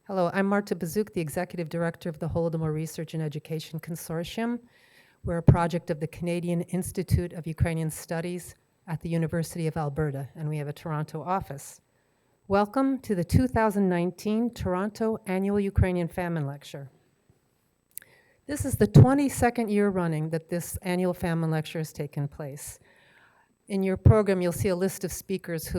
Hello, I'm Marta Bazuk, the Executive Director of the Holodomor Research and Education Consortium. We're a project of the Canadian Institute of Ukrainian Studies at the University of Alberta, and we have a Toronto office. Welcome to the 2019 Toronto Annual Ukrainian Famine Lecture. This is the 22nd year running that this annual Famine Lecture has taken place. In your program, you'll see a list of speakers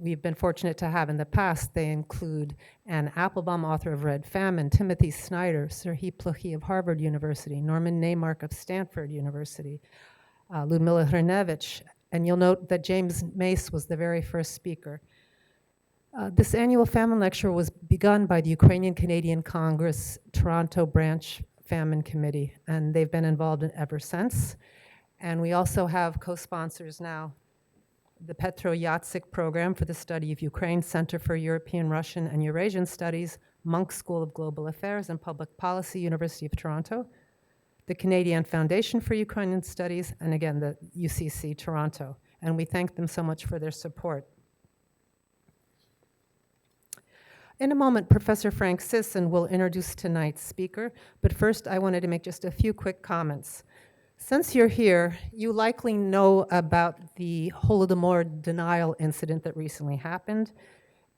we've been fortunate to have in the past. They include Anne Applebaum, author of Red Famine, Timothy Snyder, Serhiy Plokhy of Harvard University, Norman Neymark of Stanford University, Ludmila Hrynevich, and you'll note that James Mace was the very first speaker. This annual Famine Lecture was begun by the Ukrainian Canadian Congress Toronto Branch Famine Committee, and they've been involved in ever since. And we also have co-sponsors now, the Petro Yatsik Program for the Study of Ukraine, Center for European, Russian, and Eurasian Studies, Munk School of Global Affairs and Public Policy, University of Toronto, the Canadian Foundation for Ukrainian Studies, and again, the UCC Toronto. And we thank them so much for their support. In a moment, Professor Frank Sisson will introduce tonight's speaker, but first I wanted to make just a few quick comments. Since you're here, you likely know about the Holodomor denial incident that recently happened.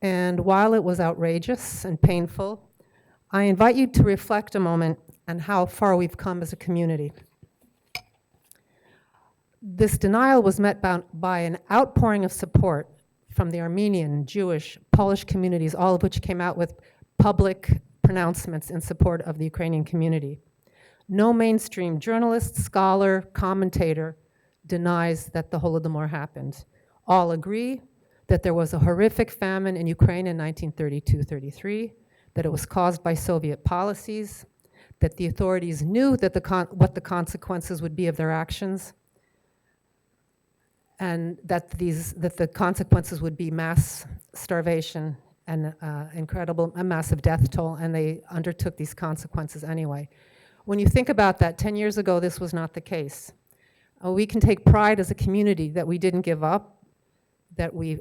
And while it was outrageous and painful, I invite you to reflect a moment on how far we've come as a community. This denial was met by an outpouring of support from the Armenian, Jewish, Polish communities, all of which came out with public pronouncements in support of the Ukrainian community. No mainstream journalist, scholar, commentator denies that the Holodomor happened. All agree that there was a horrific famine in Ukraine in 1932-33, that it was caused by Soviet policies, that the authorities knew that what the consequences would be of their actions, and that the consequences would be mass starvation and a massive death toll, and they undertook these consequences anyway. When you think about that, 10 years ago, this was not the case. We can take pride as a community that we didn't give up, that we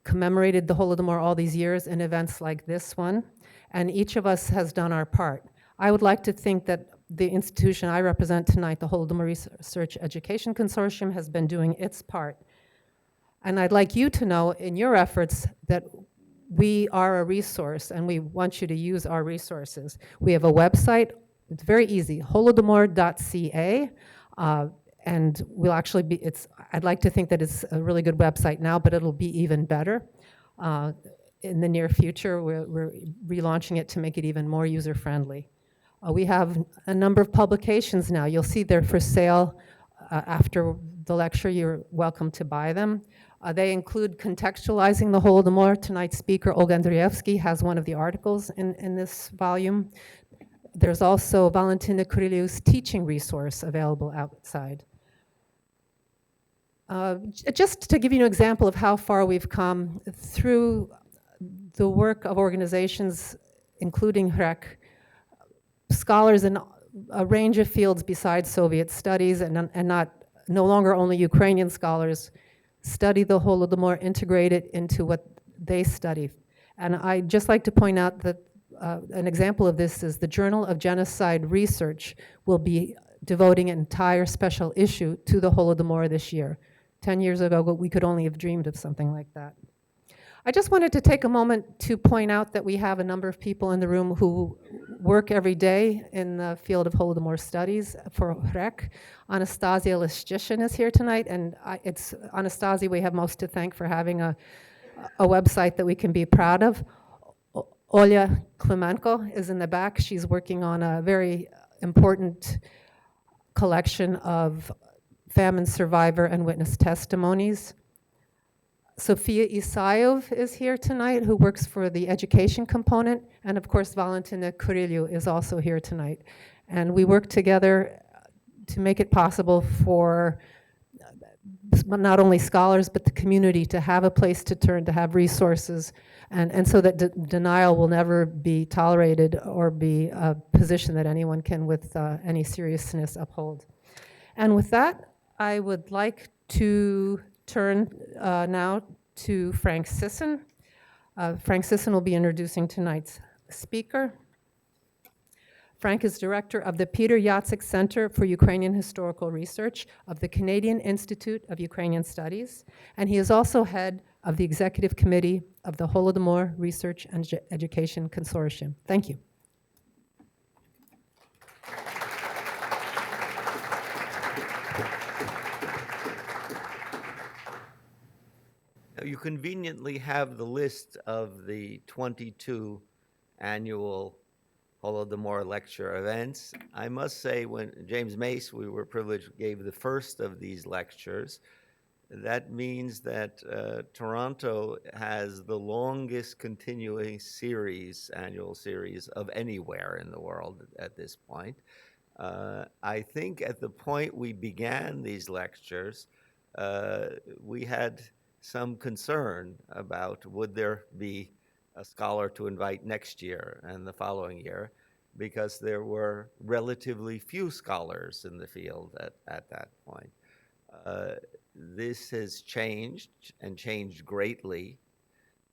commemorated the Holodomor all these years in events like this one, and each of us has done our part. I would like to think that the institution I represent tonight, the Holodomor Research Education Consortium, has been doing its part. And I'd like you to know in your efforts that we are a resource, and we want you to use our resources. We have a website. It's very easy, holodomor.ca, and we'll actually be, I'd like to think that it's a really good website now, but it'll be even better. In the near future, we're relaunching it to make it even more user-friendly. We have a number of publications now. You'll see they're for sale after the lecture. You're welcome to buy them. They include contextualizing the Holodomor. Tonight's speaker, Olga Andriewsky, has one of the articles in this volume. There's also Valentina Kurilyu's teaching resource available outside. Just to give you an example of how far we've come, through the work of organizations, including HREC, scholars in a range of fields besides Soviet studies, and no longer only Ukrainian scholars, study the Holodomor, integrate it into what they study. And I'd just like to point out that an example of this is the Journal of Genocide Research will be devoting an entire special issue to the Holodomor this year. 10 years ago, we could only have dreamed of something like that. I just wanted to take a moment to point out that we have a number of people in the room who work every day in the field of Holodomor studies for HREC. Anastasia Lishchishin is here tonight, and it's Anastasia we have most to thank for having a website that we can be proud of. Olya Klimenko is in the back. She's working on a very important collection of famine survivor and witness testimonies. Sofia Isayev is here tonight, who works for the education component, and of course Valentina Kurilyu is also here tonight. And we work together to make it possible for not only scholars but the community to have a place to turn, to have resources, and so that denial will never be tolerated or be a position that anyone can with any seriousness uphold. And with that, I would like to turn now to Frank Sisson. Frank Sisson will be introducing tonight's speaker. Frank is director of the Peter Yatsik Center for Ukrainian Historical Research of the Canadian Institute of Ukrainian Studies, and he is also head of the executive committee of the Holodomor Research and Education Consortium. Thank you. You conveniently have the list of the 22 annual Holodomor lecture events. I must say, when James Mace, we were privileged, gave the first of these lectures. That means that Toronto has the longest continuing series, annual series, of anywhere in the world at this point. I think at the point we began these lectures, we had some concern about would there be a scholar to invite next year and the following year, because there were relatively few scholars in the field at that point. This has changed and changed greatly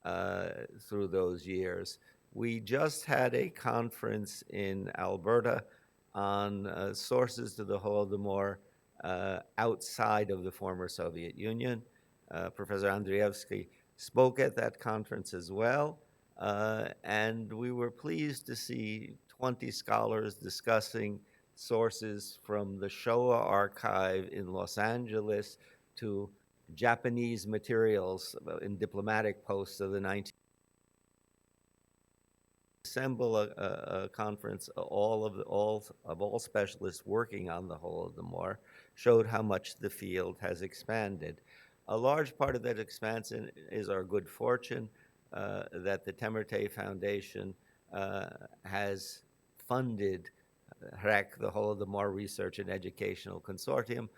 through those years. We just had a conference in Alberta on sources to the Holodomor outside of the former Soviet Union. Professor Andriewsky spoke at that conference as well, and we were pleased to see 20 scholars discussing sources from the Shoah archive in Los Angeles to Japanese materials in diplomatic posts of the 19th. Assemble a conference, all specialists working on the Holodomor, showed how much the field has expanded. A large part of that expansion is our good fortune that the Temerté Foundation has funded HREC, the Holodomor Research and Educational Consortium,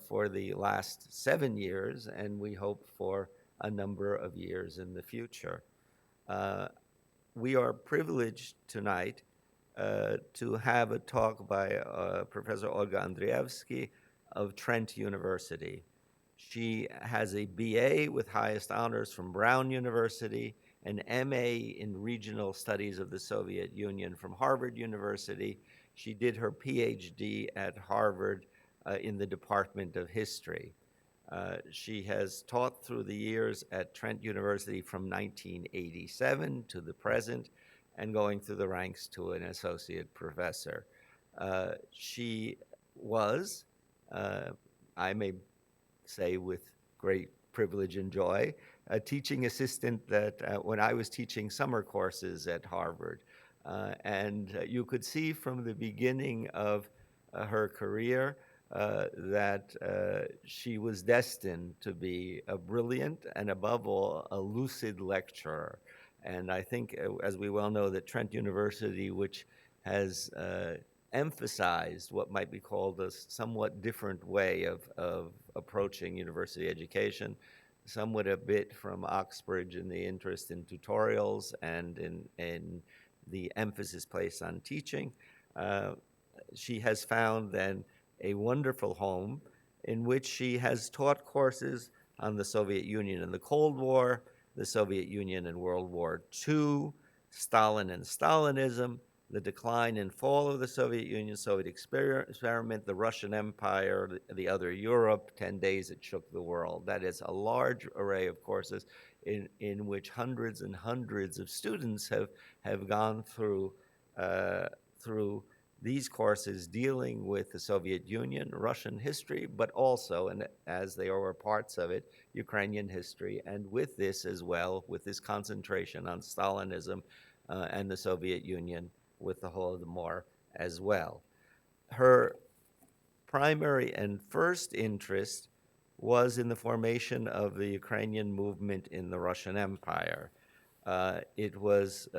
for the last 7 years, and we hope for a number of years in the future. We are privileged tonight to have a talk by Professor Olga Andriewsky of Trent University. She has a BA with highest honors from Brown University, an MA in Regional Studies of the Soviet Union from Harvard University. She did her PhD at Harvard in the Department of History. She has taught through the years at Trent University from 1987 to the present, and going through the ranks to an associate professor. She was, I may say with great privilege and joy, a teaching assistant that when I was teaching summer courses at Harvard. And you could see from the beginning of her career that she was destined to be a brilliant and, above all, a lucid lecturer. And I think, as we well know, that Trent University, which has emphasized what might be called a somewhat different way of approaching university education, somewhat a bit from Oxbridge in the interest in tutorials and in the emphasis placed on teaching. She has found then a wonderful home in which she has taught courses on the Soviet Union and the Cold War, the Soviet Union and World War II, Stalin and Stalinism, the decline and fall of the Soviet Union, Soviet experiment, the Russian Empire, the other Europe, 10 days it shook the world. That is a large array of courses in which hundreds and hundreds of students have gone through these courses dealing with the Soviet Union, Russian history, but also, and as they were parts of it, Ukrainian history, and with this as well, with this concentration on Stalinism and the Soviet Union, with the Holodomor as well. Her primary and first interest was in the formation of the Ukrainian movement in the Russian Empire. It was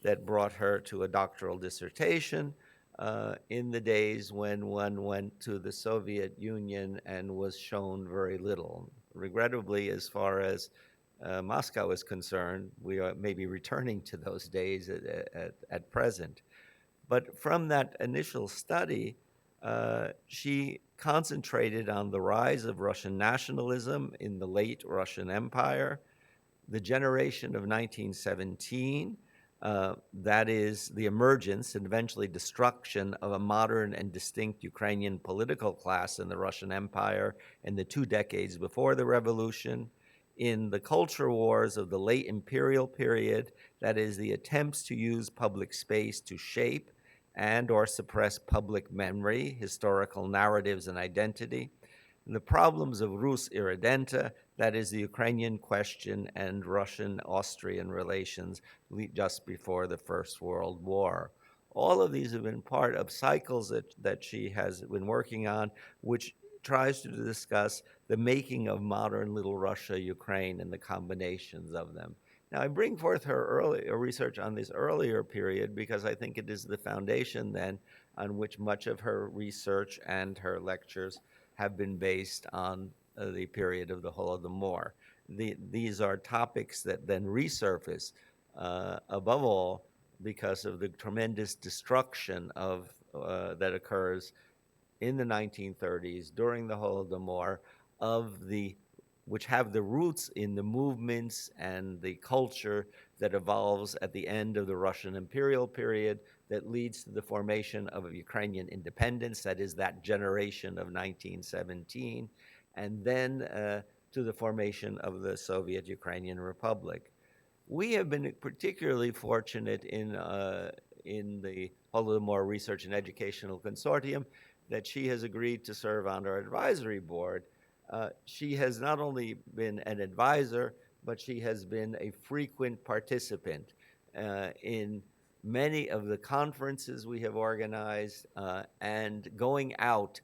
that brought her to a doctoral dissertation in the days when one went to the Soviet Union and was shown very little. Regrettably, as far as Moscow is concerned, we are maybe returning to those days at present. But from that initial study, she concentrated on the rise of Russian nationalism in the late Russian Empire, the generation of 1917, that is the emergence and eventually destruction of a modern and distinct Ukrainian political class in the Russian Empire in the 2 decades before the revolution, in the culture wars of the late imperial period, that is the attempts to use public space to shape and or suppress public memory, historical narratives and identity, and the problems of Rus irredenta, that is the Ukrainian question and Russian-Austrian relations just before the First World War. All of these have been part of cycles that she has been working on, which tries to discuss the making of modern Little Russia, Ukraine, and the combinations of them. Now, I bring forth her earlier research on this earlier period because I think it is the foundation then on which much of her research and her lectures have been based on the period of the Holodomor. These are topics that then resurface, above all, because of the tremendous destruction of that occurs in the 1930s during the Holodomor which have the roots in the movements and the culture that evolves at the end of the Russian imperial period that leads to the formation of Ukrainian independence, that is that generation of 1917, and then to the formation of the Soviet Ukrainian Republic. We have been particularly fortunate in the Holodomor Research and Educational Consortium that she has agreed to serve on our advisory board. She has not only been an advisor, but she has been a frequent participant in many of the conferences we have organized and going out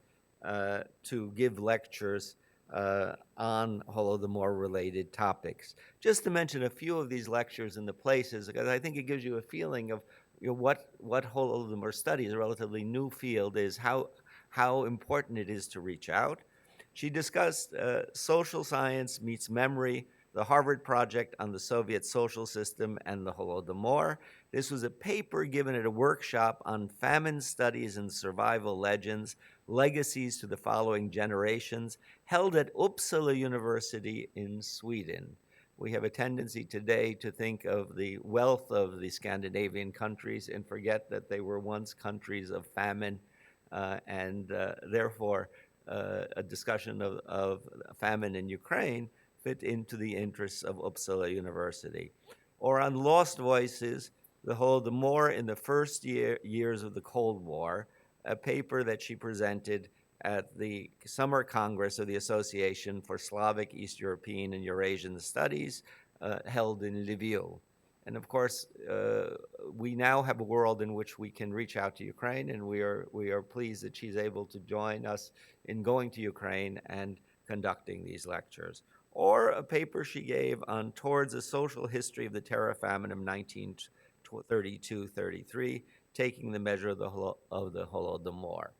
to give lectures on Holodomor-related topics. Just to mention a few of these lectures and the places, because I think it gives you a feeling of what Holodomor studies, a relatively new field, is, how important it is to reach out. She discussed social science meets memory, the Harvard Project on the Soviet social system and the Holodomor. This was a paper given at a workshop on famine studies and survival legends, legacies to the following generations, held at Uppsala University in Sweden. We have a tendency today to think of the wealth of the Scandinavian countries and forget that they were once countries of famine, and therefore a discussion of famine in Ukraine fit into the interests of Uppsala University. Or on Lost Voices, the Holodomor in the first years of the Cold War, a paper that she presented at the Summer Congress of the Association for Slavic, East European, and Eurasian Studies, held in Lviv. And of course, we now have a world in which we can reach out to Ukraine, and we are pleased that she's able to join us in going to Ukraine and conducting these lectures. Or a paper she gave on Towards a Social History of the Terror Famine of 1932-33, taking the measure of the Holodomor.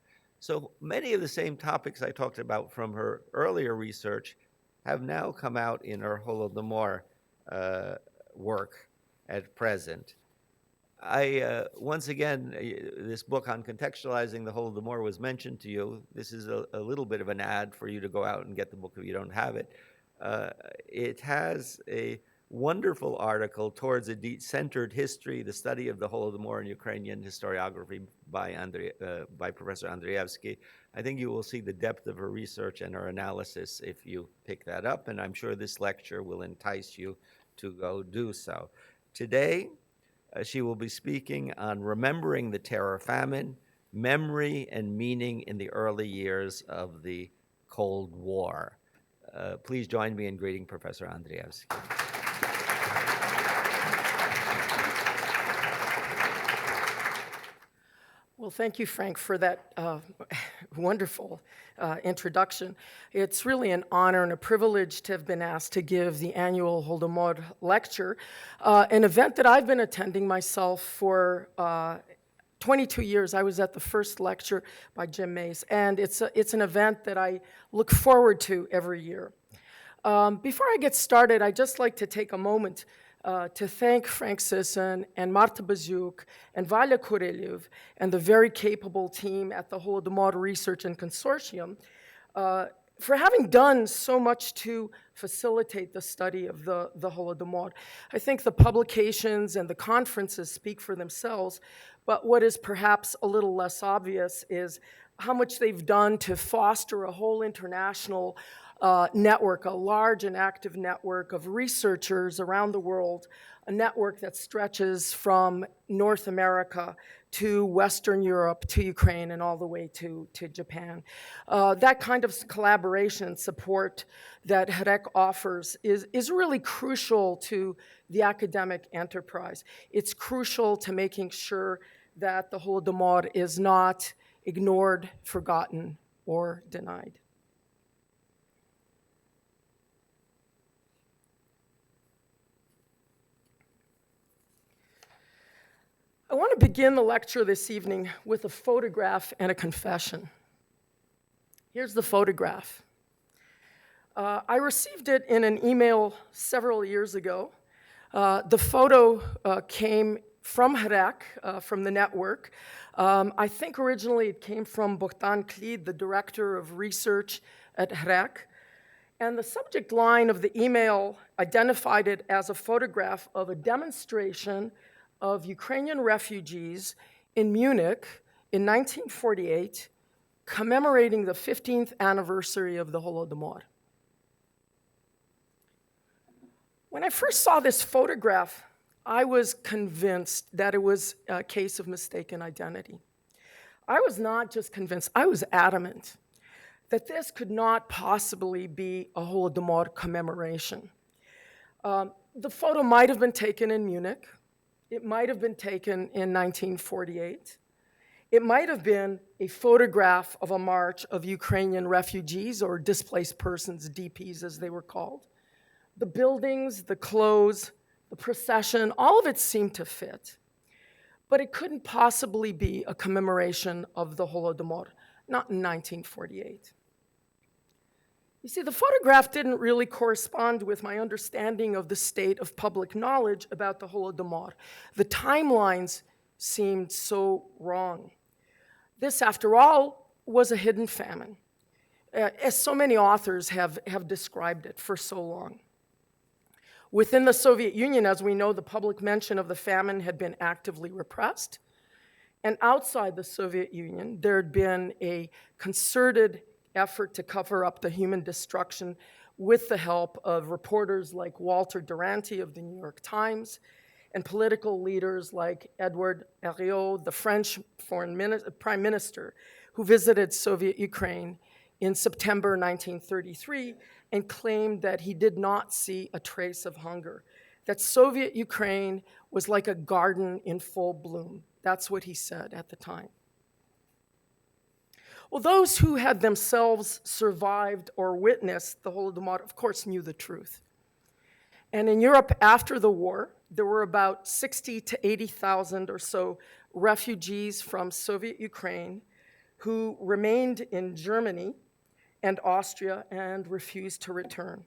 So many of the same topics I talked about from her earlier research have now come out in her Holodomor work at present. Once again, this book on contextualizing the Holodomor was mentioned to you. This is a little bit of an ad for you to go out and get the book if you don't have it. It has a wonderful article towards a centered history, the study of the Holodomor in Ukrainian historiography by Professor Andriewsky. I think you will see the depth of her research and her analysis if you pick that up, and I'm sure this lecture will entice you to go do so. Today, she will be speaking on remembering the terror famine, memory and meaning in the early years of the Cold War. Please join me in greeting Professor Andriewsky. Well, thank you, Frank, for that wonderful introduction. It's really an honor and a privilege to have been asked to give the annual Holodomor lecture, an event that I've been attending myself for 22 years. I was at the first lecture by Jim Mace, and it's an event that I look forward to every year. Before I get started, I'd just like to take a moment to thank Frank Sisson and Marta Baziuk and Valya Kurelyev and the very capable team at the Holodomor Research and Consortium for having done so much to facilitate the study of the Holodomor. I think the publications and the conferences speak for themselves, but what is perhaps a little less obvious is how much they've done to foster a whole international network, a large and active network of researchers around the world, a network that stretches from North America to Western Europe, to Ukraine, and all the way to Japan. That kind of collaboration and support that HREC offers is really crucial to the academic enterprise. It's crucial to making sure that the Holodomor is not ignored, forgotten, or denied. I want to begin the lecture this evening with a photograph and a confession. Here's the photograph. I received it in an email several years ago. The photo came from HREC, from the network. I think originally it came from Bogdan Klid, the director of research at HREC. And the subject line of the email identified it as a photograph of a demonstration of Ukrainian refugees in Munich in 1948, commemorating the 15th anniversary of the Holodomor. When I first saw this photograph, I was convinced that it was a case of mistaken identity. I was not just convinced, I was adamant that this could not possibly be a Holodomor commemoration. The photo might have been taken in Munich. It might have been taken in 1948. It might have been a photograph of a march of Ukrainian refugees or displaced persons, DPs as they were called. The buildings, the clothes, the procession, all of it seemed to fit. But it couldn't possibly be a commemoration of the Holodomor, not in 1948. You see, the photograph didn't really correspond with my understanding of the state of public knowledge about the Holodomor. The timelines seemed so wrong. This, after all, was a hidden famine, as so many authors have described it for so long. Within the Soviet Union, as we know, the public mention of the famine had been actively repressed. And outside the Soviet Union, there had been a concerted effort to cover up the human destruction with the help of reporters like Walter Duranty of the New York Times and political leaders like Edouard Herriot, the French Prime Minister, who visited Soviet Ukraine in September 1933 and claimed that he did not see a trace of hunger, that Soviet Ukraine was like a garden in full bloom. That's what he said at the time. Well, those who had themselves survived or witnessed the Holodomor, of course, knew the truth. And in Europe after the war, there were about 60 to 80,000 or so refugees from Soviet Ukraine who remained in Germany and Austria and refused to return,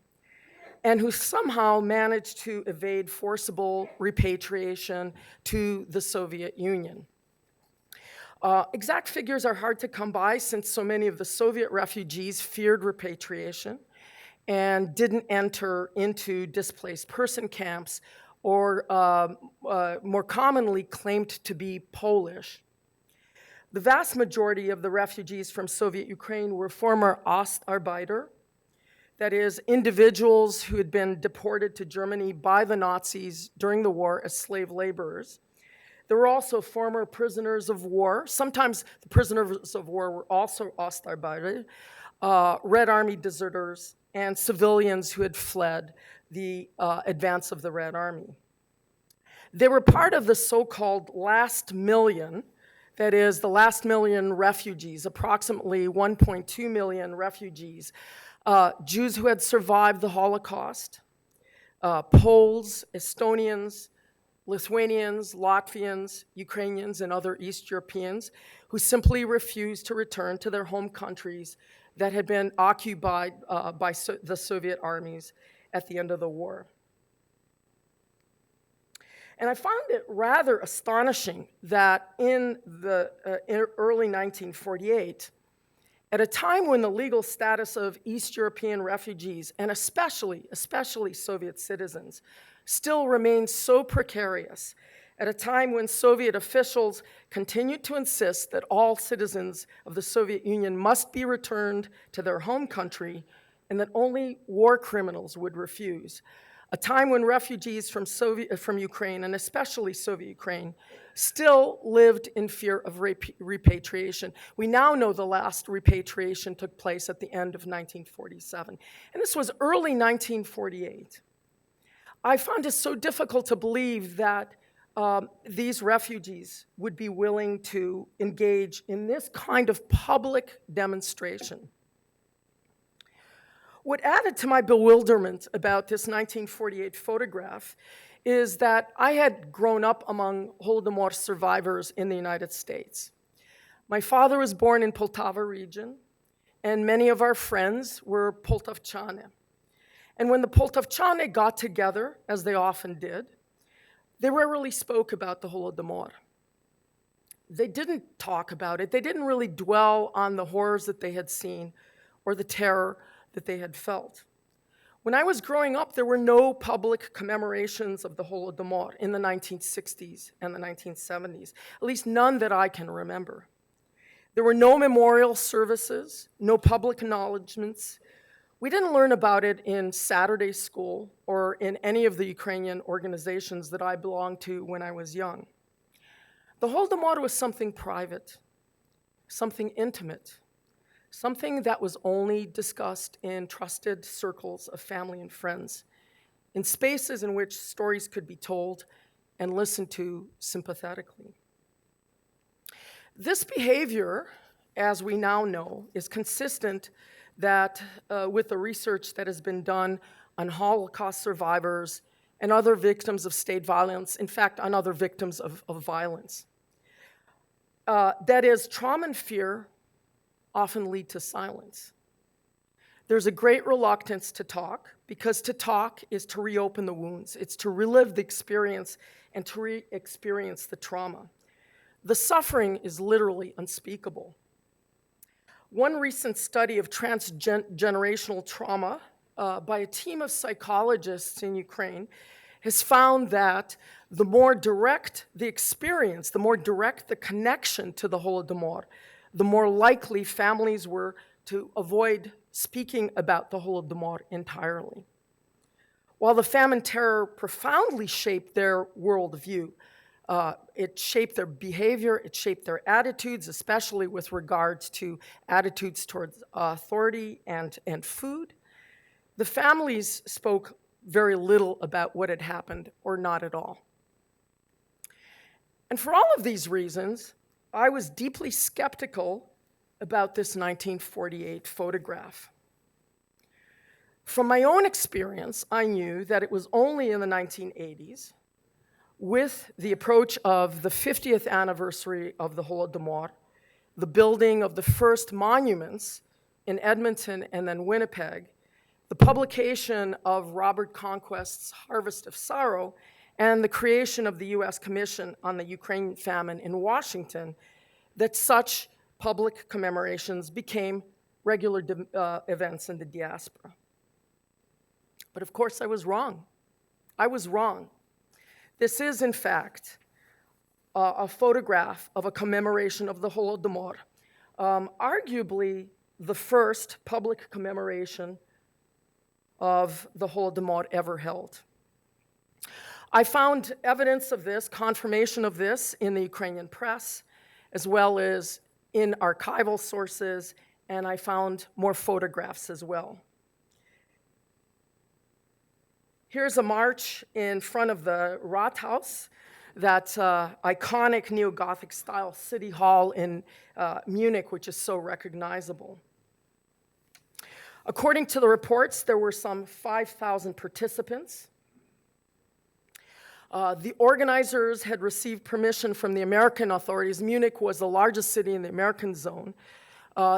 and who somehow managed to evade forcible repatriation to the Soviet Union. Exact figures are hard to come by since so many of the Soviet refugees feared repatriation and didn't enter into displaced person camps or more commonly claimed to be Polish. The vast majority of the refugees from Soviet Ukraine were former Ostarbeiter, that is, individuals who had been deported to Germany by the Nazis during the war as slave laborers. There were also former prisoners of war. Sometimes the prisoners of war were also Ostarbeiter, Red Army deserters, and civilians who had fled the advance of the Red Army. They were part of the so-called last million, that is, the last million refugees, approximately 1.2 million refugees, Jews who had survived the Holocaust, Poles, Estonians, Lithuanians, Latvians, Ukrainians, and other East Europeans who simply refused to return to their home countries that had been occupied by the Soviet armies at the end of the war. And I found it rather astonishing that in early 1948, At a time when the legal status of East European refugees, and especially Soviet citizens, still remains so precarious, at a time when Soviet officials continued to insist that all citizens of the Soviet Union must be returned to their home country and that only war criminals would refuse, a time when refugees from Ukraine, and especially Soviet Ukraine, still lived in fear of repatriation. We now know the last repatriation took place at the end of 1947, and this was early 1948. I find it so difficult to believe that these refugees would be willing to engage in this kind of public demonstration. What added to my bewilderment about this 1948 photograph is that I had grown up among Holodomor survivors in the United States. My father was born in Poltava region, and many of our friends were Poltavchane. And when the Poltavchane got together, as they often did, they rarely spoke about the Holodomor. They didn't talk about it. They didn't really dwell on the horrors that they had seen or the terror that they had felt. When I was growing up, there were no public commemorations of the Holodomor in the 1960s and the 1970s, at least none that I can remember. There were no memorial services, no public acknowledgments. We didn't learn about it in Saturday school or in any of the Ukrainian organizations that I belonged to when I was young. The Holodomor was something private, something intimate, something that was only discussed in trusted circles of family and friends, in spaces in which stories could be told and listened to sympathetically. This behavior, as we now know, is consistent with the research that has been done on Holocaust survivors and other victims of state violence, in fact, on other victims of violence. That is, trauma and fear often lead to silence. There's a great reluctance to talk, because to talk is to reopen the wounds. It's to relive the experience and to re-experience the trauma. The suffering is literally unspeakable. One recent study of transgenerational trauma by a team of psychologists in Ukraine has found that the more direct the experience, the more direct the connection to the Holodomor, the more likely families were to avoid speaking about the Holodomor entirely. While the famine terror profoundly shaped their worldview, it shaped their behavior, it shaped their attitudes, especially with regards to attitudes towards authority and food. The families spoke very little about what had happened, or not at all. And for all of these reasons, I was deeply skeptical about this 1948 photograph. From my own experience, I knew that it was only in the 1980s, with the approach of the 50th anniversary of the Holodomor, the building of the first monuments in Edmonton and then Winnipeg, the publication of Robert Conquest's Harvest of Sorrow, and the creation of the U.S. Commission on the Ukrainian Famine in Washington, that such public commemorations became regular events in the diaspora. But of course, I was wrong. I was wrong. This is, in fact, a photograph of a commemoration of the Holodomor, arguably the first public commemoration of the Holodomor ever held. I found evidence of this, confirmation of this, in the Ukrainian press, as well as in archival sources, and I found more photographs as well. Here's a march in front of the Rathaus, that iconic neo-Gothic style city hall in Munich, which is so recognizable. According to the reports, there were some 5,000 participants. The organizers had received permission from the American authorities. Munich was the largest city in the American zone.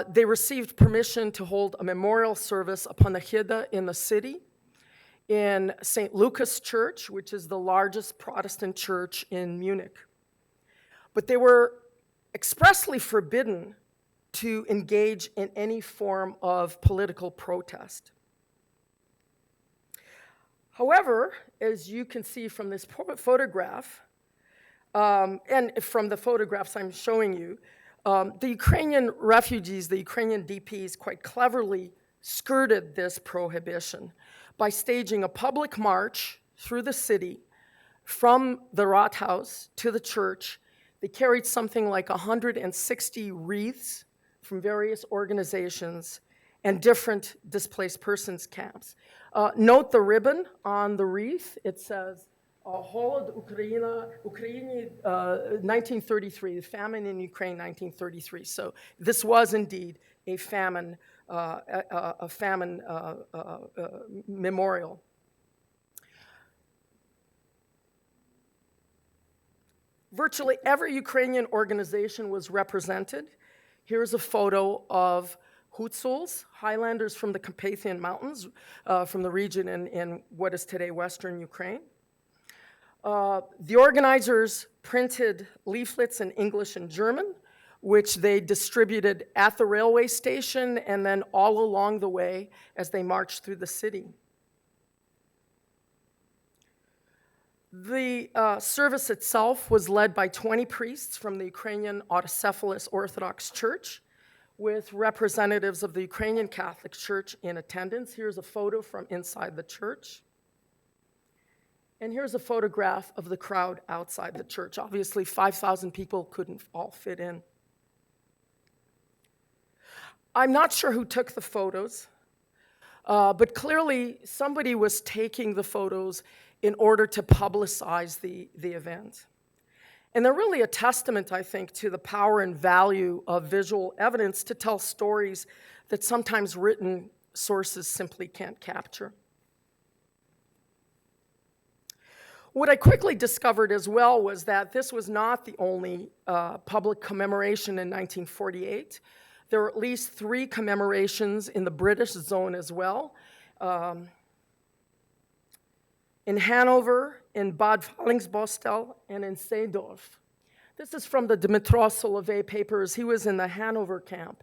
They received permission to hold a memorial service upon the Hida in the city, in St. Lucas Church, which is the largest Protestant church in Munich. But they were expressly forbidden to engage in any form of political protest. However, as you can see from this photograph, and from the photographs I'm showing you, the Ukrainian refugees, the Ukrainian DPs, quite cleverly skirted this prohibition by staging a public march through the city from the Rathaus to the church. They carried something like 160 wreaths from various organizations and different displaced persons camps. Note the ribbon on the wreath. It says, Holod Ukraina, 1933, the famine in Ukraine, 1933. So this was indeed a famine memorial. Virtually every Ukrainian organization was represented. Here's a photo of Hutsuls, Highlanders from the Carpathian Mountains, from the region in what is today Western Ukraine. The organizers printed leaflets in English and German, which they distributed at the railway station and then all along the way as they marched through the city. The service itself was led by 20 priests from the Ukrainian Autocephalous Orthodox Church, with representatives of the Ukrainian Catholic Church in attendance. Here's a photo from inside the church. And here's a photograph of the crowd outside the church. Obviously, 5,000 people couldn't all fit in. I'm not sure who took the photos, but clearly somebody was taking the photos in order to publicize the event. And they're really a testament, I think, to the power and value of visual evidence to tell stories that sometimes written sources simply can't capture. What I quickly discovered as well was that this was not the only public commemoration in 1948. There were at least 3 commemorations in the British zone as well. In Hanover, in Bad Fallingsbostel, and in Seedorf. This is from the Dmitros Solovey papers. He was in the Hanover camp,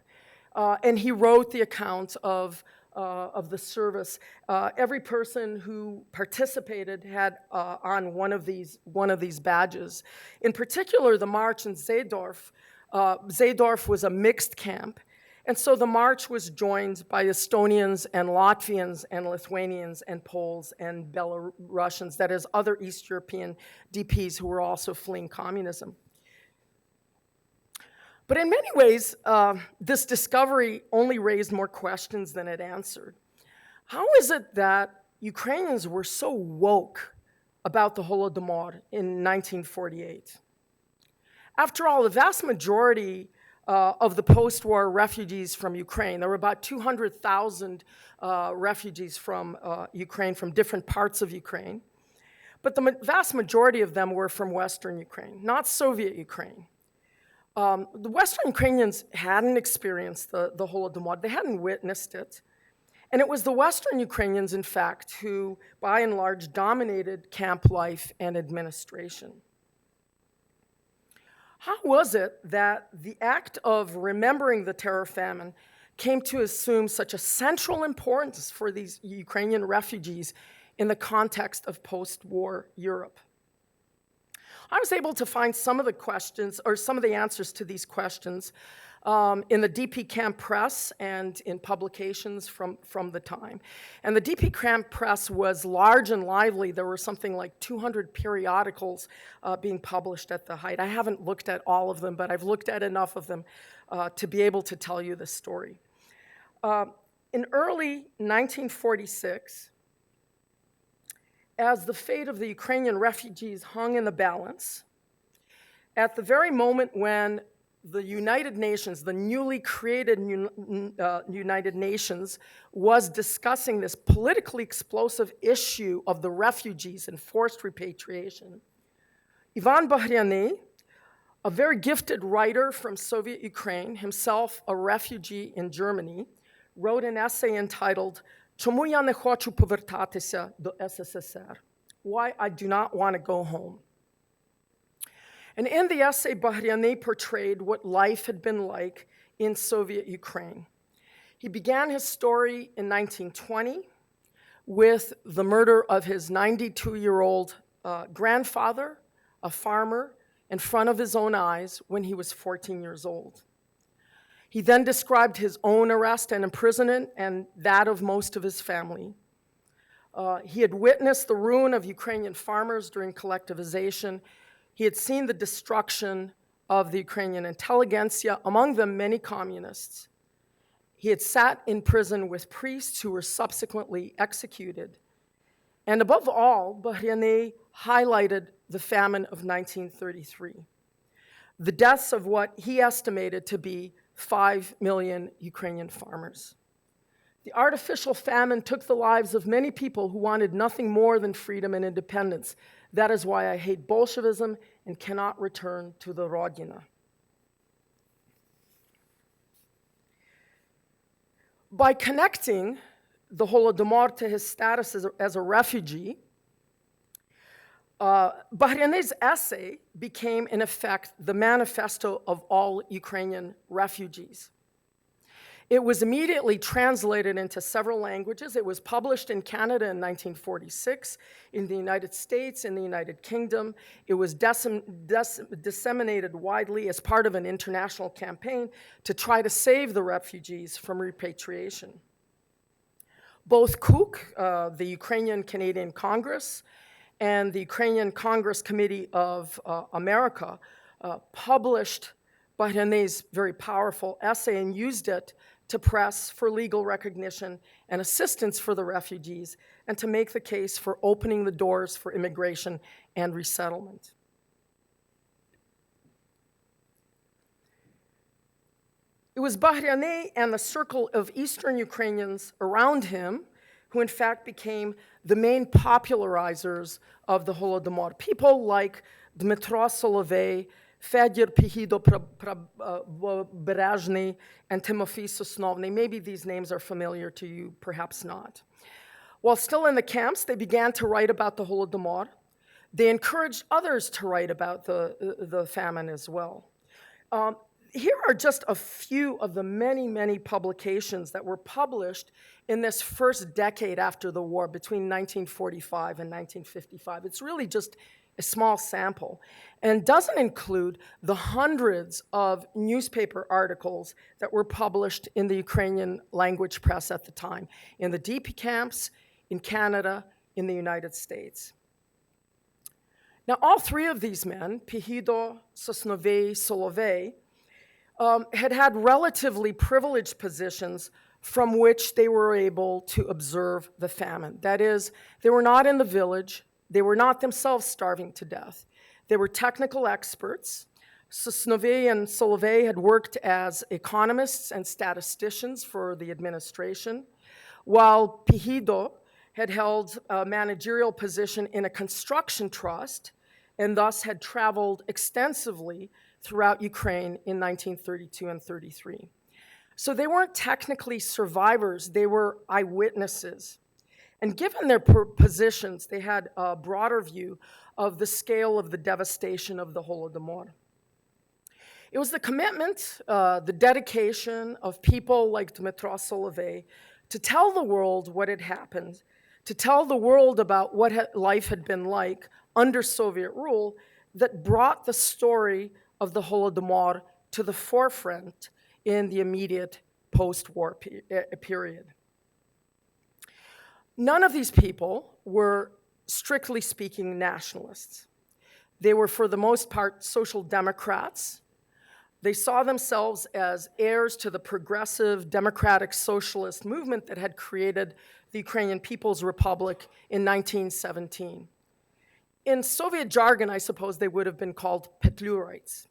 and he wrote the account of the service. Every person who participated had on one of these badges. In particular, the march in Seedorf. Seedorf was a mixed camp, and so the march was joined by Estonians and Latvians and Lithuanians and Poles and Belarusians, that is, other East European DPs who were also fleeing communism. But in many ways, this discovery only raised more questions than it answered. How is it that Ukrainians were so woke about the Holodomor in 1948? After all, the vast majority of the post-war refugees from Ukraine, there were about 200,000 refugees from Ukraine, from different parts of Ukraine, but the vast majority of them were from Western Ukraine, not Soviet Ukraine. The Western Ukrainians hadn't experienced the Holodomor, they hadn't witnessed it, and it was the Western Ukrainians, in fact, who, by and large, dominated camp life and administration. How was it that the act of remembering the terror famine came to assume such a central importance for these Ukrainian refugees in the context of post-war Europe? I was able to find some of the questions, or some of the answers to these questions in the DP Camp Press and in publications from the time. And the DP Camp Press was large and lively. There were something like 200 periodicals being published at the height. I haven't looked at all of them, but I've looked at enough of them to be able to tell you the story. In early 1946, as the fate of the Ukrainian refugees hung in the balance, at the very moment when the United Nations, the newly created United Nations, was discussing this politically explosive issue of the refugees and forced repatriation, Ivan Bayani, a very gifted writer from Soviet Ukraine, himself a refugee in Germany, wrote an essay entitled "Чому я не хочу повертатися до СССР?" Why I do not want to go home. And in the essay, Bayani portrayed what life had been like in Soviet Ukraine. He began his story in 1920 with the murder of his 92-year-old grandfather, a farmer, in front of his own eyes when he was 14 years old. He then described his own arrest and imprisonment and that of most of his family. He had witnessed the ruin of Ukrainian farmers during collectivization. He had seen the destruction of the Ukrainian intelligentsia, among them many communists. He had sat in prison with priests who were subsequently executed. And above all, Bayani highlighted the famine of 1933, the deaths of what he estimated to be 5 million Ukrainian farmers. The artificial famine took the lives of many people who wanted nothing more than freedom and independence. That is why I hate Bolshevism and cannot return to the Rodina. By connecting the Holodomor to his status as a refugee, Bayani's essay became, in effect, the manifesto of all Ukrainian refugees. It was immediately translated into several languages. It was published in Canada in 1946, in the United States, in the United Kingdom. It was disseminated widely as part of an international campaign to try to save the refugees from repatriation. Both KUK, the Ukrainian Canadian Congress, and the Ukrainian Congress Committee of America published Bayani's very powerful essay and used it to press for legal recognition and assistance for the refugees and to make the case for opening the doors for immigration and resettlement. It was Bayani and the circle of Eastern Ukrainians around him who in fact became the main popularizers of the Holodomor. People like Dmytro Solovey, Fedor Pihido-Berezhny, and Timofey Sosnovny. Maybe these names are familiar to you, perhaps not. While still in the camps, they began to write about the Holodomor. They encouraged others to write about the famine as well. Here are just a few of the many, many publications that were published in this first decade after the war, between 1945 and 1955. It's really just a small sample, and doesn't include the hundreds of newspaper articles that were published in the Ukrainian language press at the time, in the DP camps, in Canada, in the United States. Now, all three of these men, Pihido, Sosnovey, Solovey, had had relatively privileged positions from which they were able to observe the famine. That is, they were not in the village. They were not themselves starving to death. They were technical experts. Sosnovey and Solovey had worked as economists and statisticians for the administration, while Pihido had held a managerial position in a construction trust and thus had traveled extensively throughout Ukraine in 1932 and 33. So they weren't technically survivors, they were eyewitnesses. And given their positions, they had a broader view of the scale of the devastation of the Holodomor. It was the commitment, the dedication of people like Dmytro Solovey to tell the world what had happened, to tell the world about what life had been like under Soviet rule, that brought the story of the Holodomor to the forefront in the immediate post-war period. None of these people were, strictly speaking, nationalists. They were, for the most part, social democrats. They saw themselves as heirs to the progressive democratic socialist movement that had created the Ukrainian People's Republic in 1917. In Soviet jargon, I suppose they would have been called Petlurites.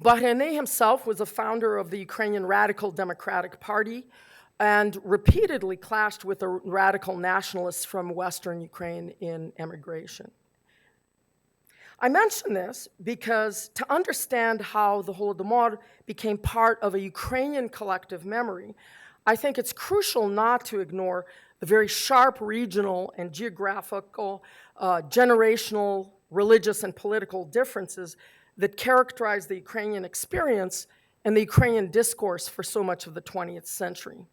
Bayani himself was a founder of the Ukrainian Radical Democratic Party and repeatedly clashed with the radical nationalists from Western Ukraine in emigration. I mention this because to understand how the Holodomor became part of a Ukrainian collective memory, I think it's crucial not to ignore the very sharp regional and geographical, generational, religious, and political differences that characterize the Ukrainian experience and the Ukrainian discourse for so much of the 20th century.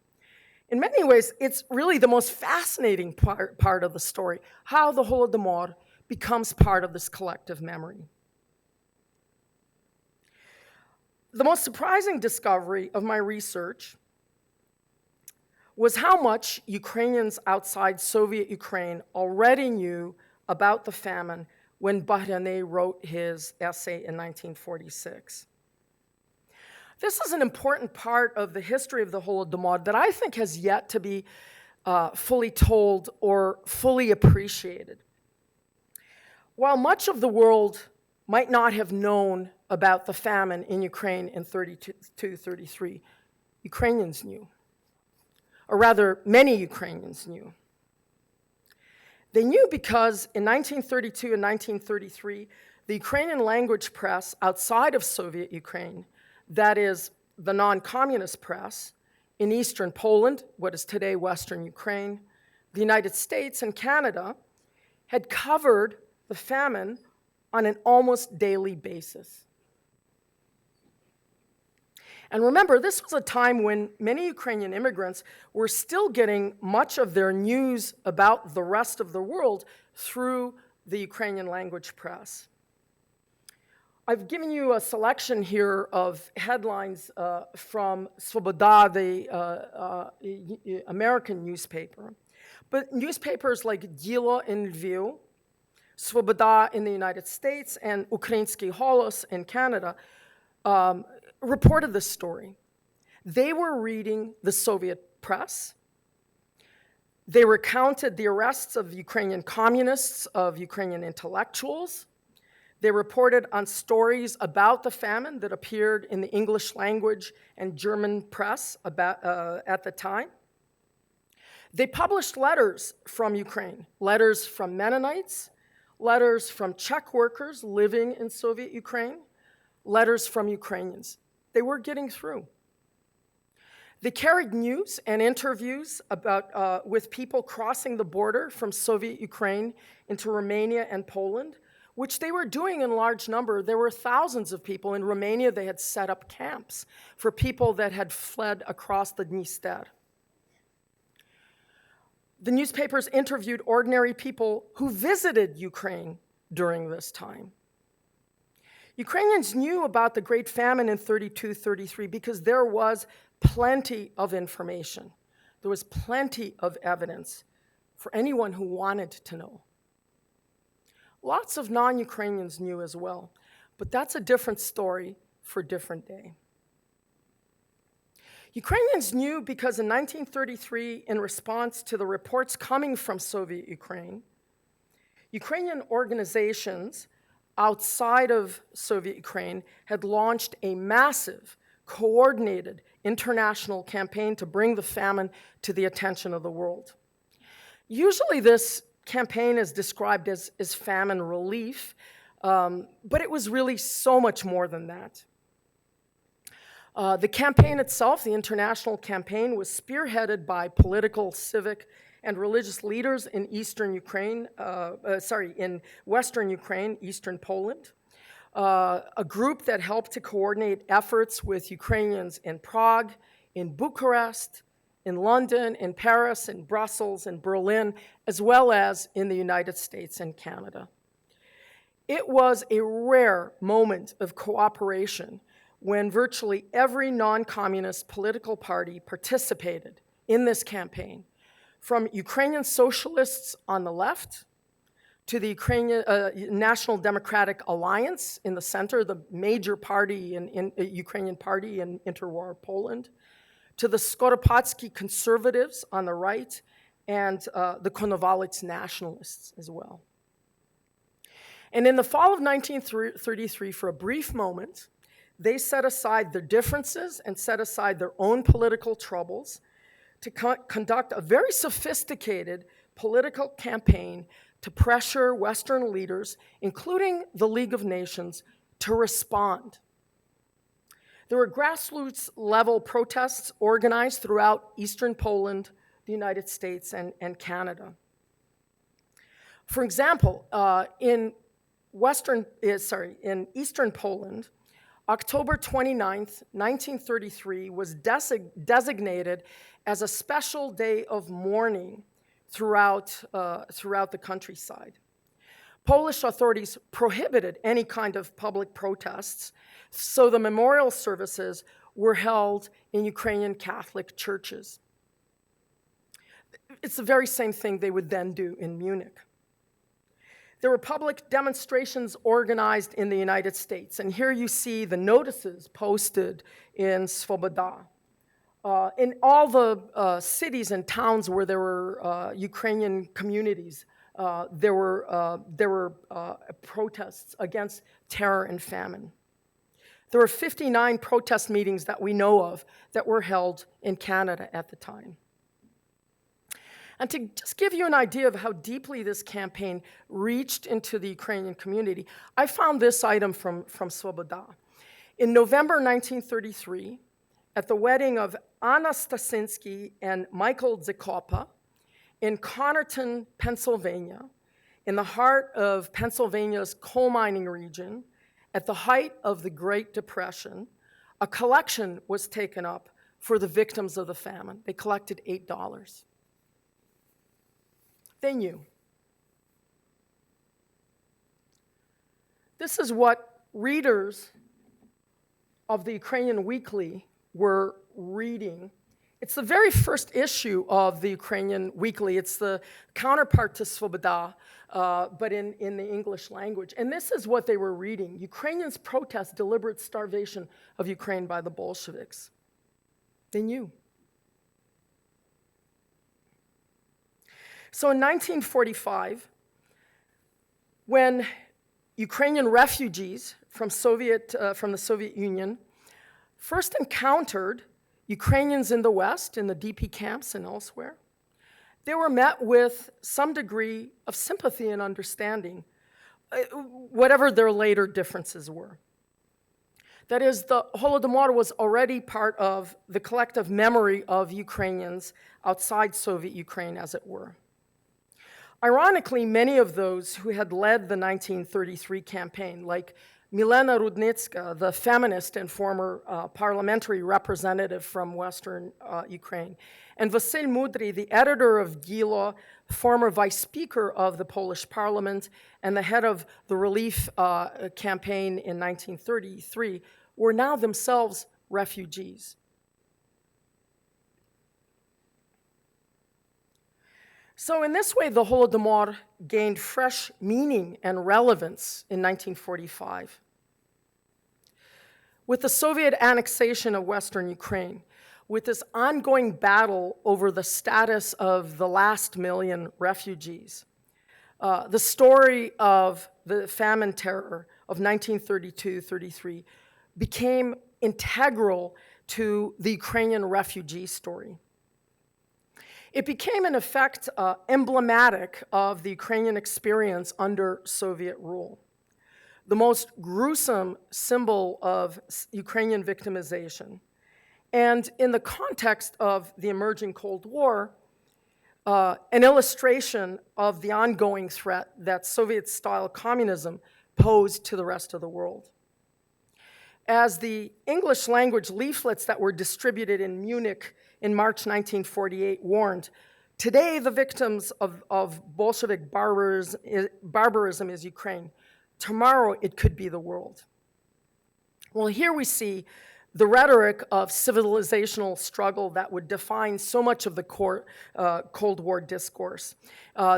In many ways, it's really the most fascinating part of the story, how the Holodomor becomes part of this collective memory. The most surprising discovery of my research was how much Ukrainians outside Soviet Ukraine already knew about the famine when Bayani wrote his essay in 1946. This is an important part of the history of the Holodomor that I think has yet to be fully told or fully appreciated. While much of the world might not have known about the famine in Ukraine in 32-33, Ukrainians knew, or rather, many Ukrainians knew. They knew because in 1932 and 1933, the Ukrainian language press outside of Soviet Ukraine, that is, the non-communist press, in eastern Poland, what is today Western Ukraine, the United States, and Canada, had covered the famine on an almost daily basis. And remember, this was a time when many Ukrainian immigrants were still getting much of their news about the rest of the world through the Ukrainian language press. I've given you a selection here of headlines from Svoboda, the American newspaper. But newspapers like Dilo in Lviv, Svoboda in the United States, and Ukrainsky Голос in Canada reported this story. They were reading the Soviet press. They recounted the arrests of Ukrainian communists, of Ukrainian intellectuals. They reported on stories about the famine that appeared in the English language and German press at the time. They published letters from Ukraine, letters from Mennonites, letters from Czech workers living in Soviet Ukraine, letters from Ukrainians. They were getting through. They carried news and interviews with people crossing the border from Soviet Ukraine into Romania and Poland, which they were doing in large number. There were thousands of people. In Romania, they had set up camps for people that had fled across the Dniester. The newspapers interviewed ordinary people who visited Ukraine during this time. Ukrainians knew about the Great Famine in 32-33 because there was plenty of information. There was plenty of evidence for anyone who wanted to know. Lots of non-Ukrainians knew as well, but that's a different story for a different day. Ukrainians knew because in 1933, in response to the reports coming from Soviet Ukraine, Ukrainian organizations outside of Soviet Ukraine had launched a massive, coordinated international campaign to bring the famine to the attention of the world. Usually this campaign is described as famine relief, but it was really so much more than that. The campaign itself, the international campaign, was spearheaded by political, civic, and religious leaders in Eastern Ukraine, in Western Ukraine, Eastern Poland, a group that helped to coordinate efforts with Ukrainians in Prague, in Bucharest, in London, in Paris, in Brussels, in Berlin, as well as in the United States and Canada. It was a rare moment of cooperation when virtually every non-communist political party participated in this campaign, from Ukrainian socialists on the left to the Ukrainian National Democratic Alliance in the center, the major party in Ukrainian party in interwar Poland, to the Skoropadsky conservatives on the right, and the Konovalets nationalists as well. And in the fall of 1933, for a brief moment, they set aside their differences and set aside their own political troubles to conduct a very sophisticated political campaign to pressure Western leaders, including the League of Nations, to respond. There were grassroots level protests organized throughout Eastern Poland, the United States, and Canada. For example, in Eastern Poland, October 29th, 1933 was designated as a special day of mourning throughout the countryside. Polish authorities prohibited any kind of public protests, so the memorial services were held in Ukrainian Catholic churches. It's the very same thing they would then do in Munich. There were public demonstrations organized in the United States, and here you see the notices posted in Svoboda. In all the cities and towns where there were Ukrainian communities, there were protests against terror and famine. There were 59 protest meetings that we know of that were held in Canada at the time. And to just give you an idea of how deeply this campaign reached into the Ukrainian community, I found this item from Svoboda. In November 1933, at the wedding of Anna Stasinsky and Michael Zakopa in Connerton, Pennsylvania, in the heart of Pennsylvania's coal mining region, at the height of the Great Depression, a collection was taken up for the victims of the famine. They collected $8. They knew. This is what readers of the Ukrainian Weekly were reading. It's the very first issue of the Ukrainian Weekly. It's the counterpart to Svoboda, but in the English language. And this is what they were reading. Ukrainians protest deliberate starvation of Ukraine by the Bolsheviks. They knew. So in 1945, when Ukrainian refugees from the Soviet Union first encountered Ukrainians in the West, in the DP camps and elsewhere, they were met with some degree of sympathy and understanding, whatever their later differences were. That is, the Holodomor was already part of the collective memory of Ukrainians outside Soviet Ukraine, as it were. Ironically, many of those who had led the 1933 campaign, like Milena Rudnitska, the feminist and former parliamentary representative from Western Ukraine, and Vasyl Mudry, the editor of Gilo, former vice speaker of the Polish parliament, and the head of the relief campaign in 1933, were now themselves refugees. So in this way, the Holodomor gained fresh meaning and relevance in 1945. With the Soviet annexation of Western Ukraine, with this ongoing battle over the status of the last million refugees, the story of the famine terror of 1932-33 became integral to the Ukrainian refugee story. It became, in effect, emblematic of the Ukrainian experience under Soviet rule. The most gruesome symbol of Ukrainian victimization. And in the context of the emerging Cold War, an illustration of the ongoing threat that Soviet-style communism posed to the rest of the world. As the English language leaflets that were distributed in Munich in March 1948 warned, today the victims of Bolshevik barbarism is Ukraine. Tomorrow it could be the world. Well, here we see the rhetoric of civilizational struggle that would define so much of the Cold War discourse.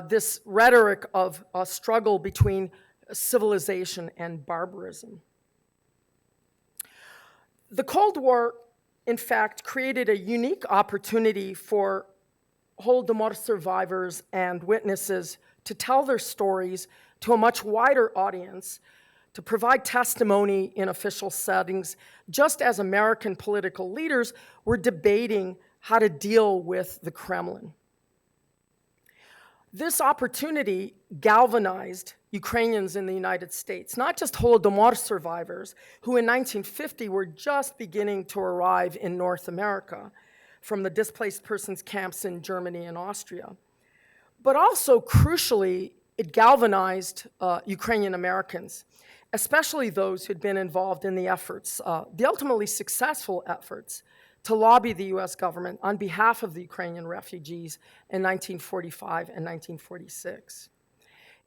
This rhetoric of a struggle between civilization and barbarism. The Cold War, in fact, created a unique opportunity for Holodomor survivors and witnesses to tell their stories to a much wider audience, to provide testimony in official settings, just as American political leaders were debating how to deal with the Kremlin. This opportunity galvanized Ukrainians in the United States, not just Holodomor survivors, who in 1950 were just beginning to arrive in North America from the displaced persons camps in Germany and Austria, but also, crucially, it galvanized Ukrainian Americans, especially those who'd been involved in the efforts, the ultimately successful efforts, to lobby the US government on behalf of the Ukrainian refugees in 1945 and 1946.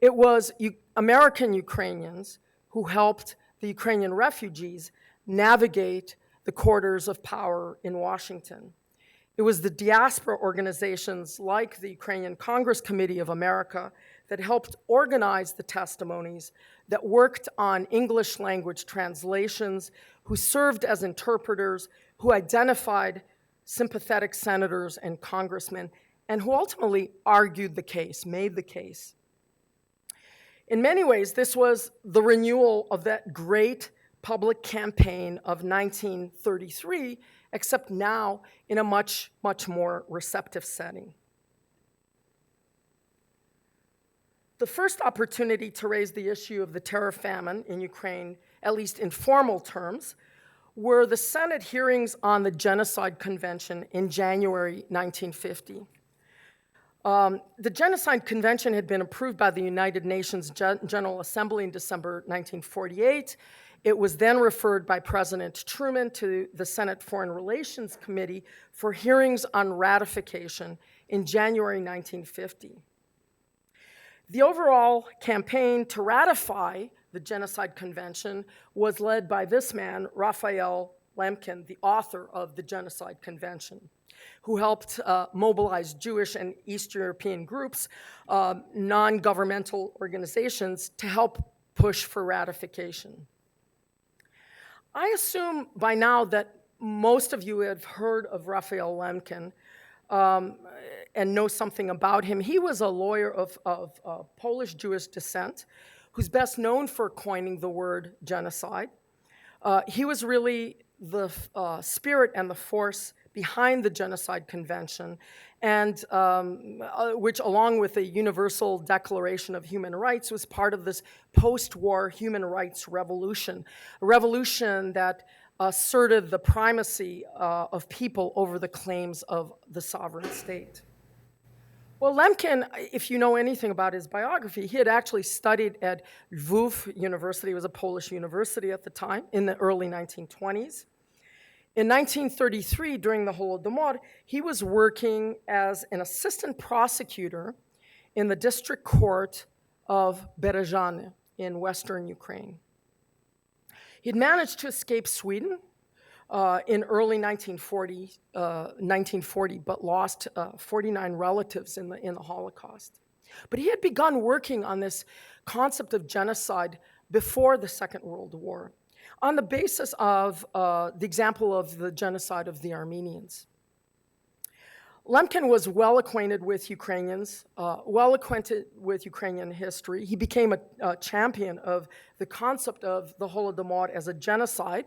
It was American Ukrainians who helped the Ukrainian refugees navigate the corridors of power in Washington. It was the diaspora organizations like the Ukrainian Congress Committee of America that helped organize the testimonies, that worked on English language translations, who served as interpreters, who identified sympathetic senators and congressmen, and who ultimately argued the case, made the case. In many ways, this was the renewal of that great public campaign of 1933, except now in a much, much more receptive setting. The first opportunity to raise the issue of the terror famine in Ukraine, at least in formal terms, were the Senate hearings on the Genocide Convention in January 1950. The Genocide Convention had been approved by the United Nations General Assembly in December 1948. It was then referred by President Truman to the Senate Foreign Relations Committee for hearings on ratification in January 1950. The overall campaign to ratify the Genocide Convention was led by this man, Raphael Lemkin, the author of the Genocide Convention, who helped mobilize Jewish and East European groups, non-governmental organizations, to help push for ratification. I assume by now that most of you have heard of Raphael Lemkin and know something about him. He was a lawyer of Polish Jewish descent who's best known for coining the word genocide. He was really the spirit and the force behind the Genocide Convention, and which, along with the Universal Declaration of Human Rights, was part of this post-war human rights revolution, a revolution that asserted the primacy of people over the claims of the sovereign state. Well, Lemkin, if you know anything about his biography, he had actually studied at Lwów University. It was a Polish university at the time, in the early 1920s. In 1933, during the Holodomor, he was working as an assistant prosecutor in the district court of Berezhany in western Ukraine. He'd managed to escape Sweden in early 1940, but lost 49 relatives in the Holocaust. But he had begun working on this concept of genocide before the Second World War, on the basis of the example of the genocide of the Armenians. Lemkin was well acquainted with Ukrainians, well acquainted with Ukrainian history. He became a champion of the concept of the Holodomor as a genocide,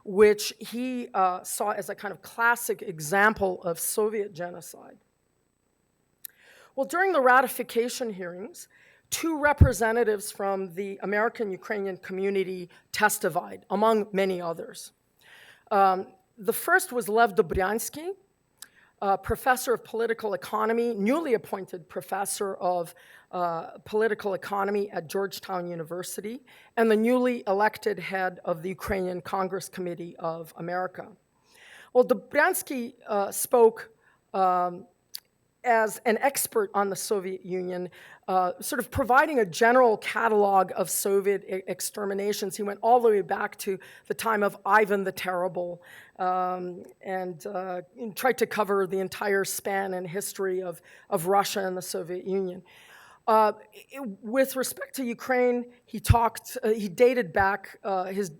which he saw as a kind of classic example of Soviet genocide. Well, during the ratification hearings, two representatives from the American Ukrainian community testified, among many others. The first was Lev Dobryansky, professor of political economy, newly appointed professor of political economy at Georgetown University, and the newly elected head of the Ukrainian Congress Committee of America. Well, Dobryansky spoke as an expert on the Soviet Union, sort of providing a general catalog of Soviet exterminations. He went all the way back to the time of Ivan the Terrible, and tried to cover the entire span and history of Russia and the Soviet Union. With respect to Ukraine, he dated back his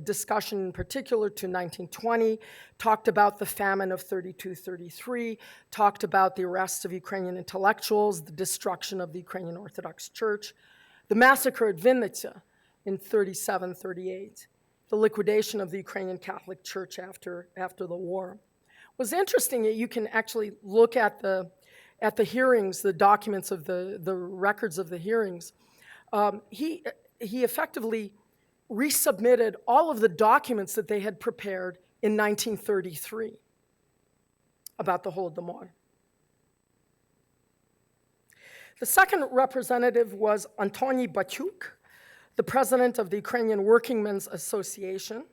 discussion in particular to 1920, talked about the famine of 32-33, talked about the arrests of Ukrainian intellectuals, the destruction of the Ukrainian Orthodox Church, the massacre at Vinnytsia in 37-38, the liquidation of the Ukrainian Catholic Church after the war. What's interesting, you can actually look at the hearings, the documents of the records of the hearings. He effectively resubmitted all of the documents that they had prepared in 1933 about the Holodomor. The second representative was Antony Batyuk, the president of the Ukrainian Workingmen's Association.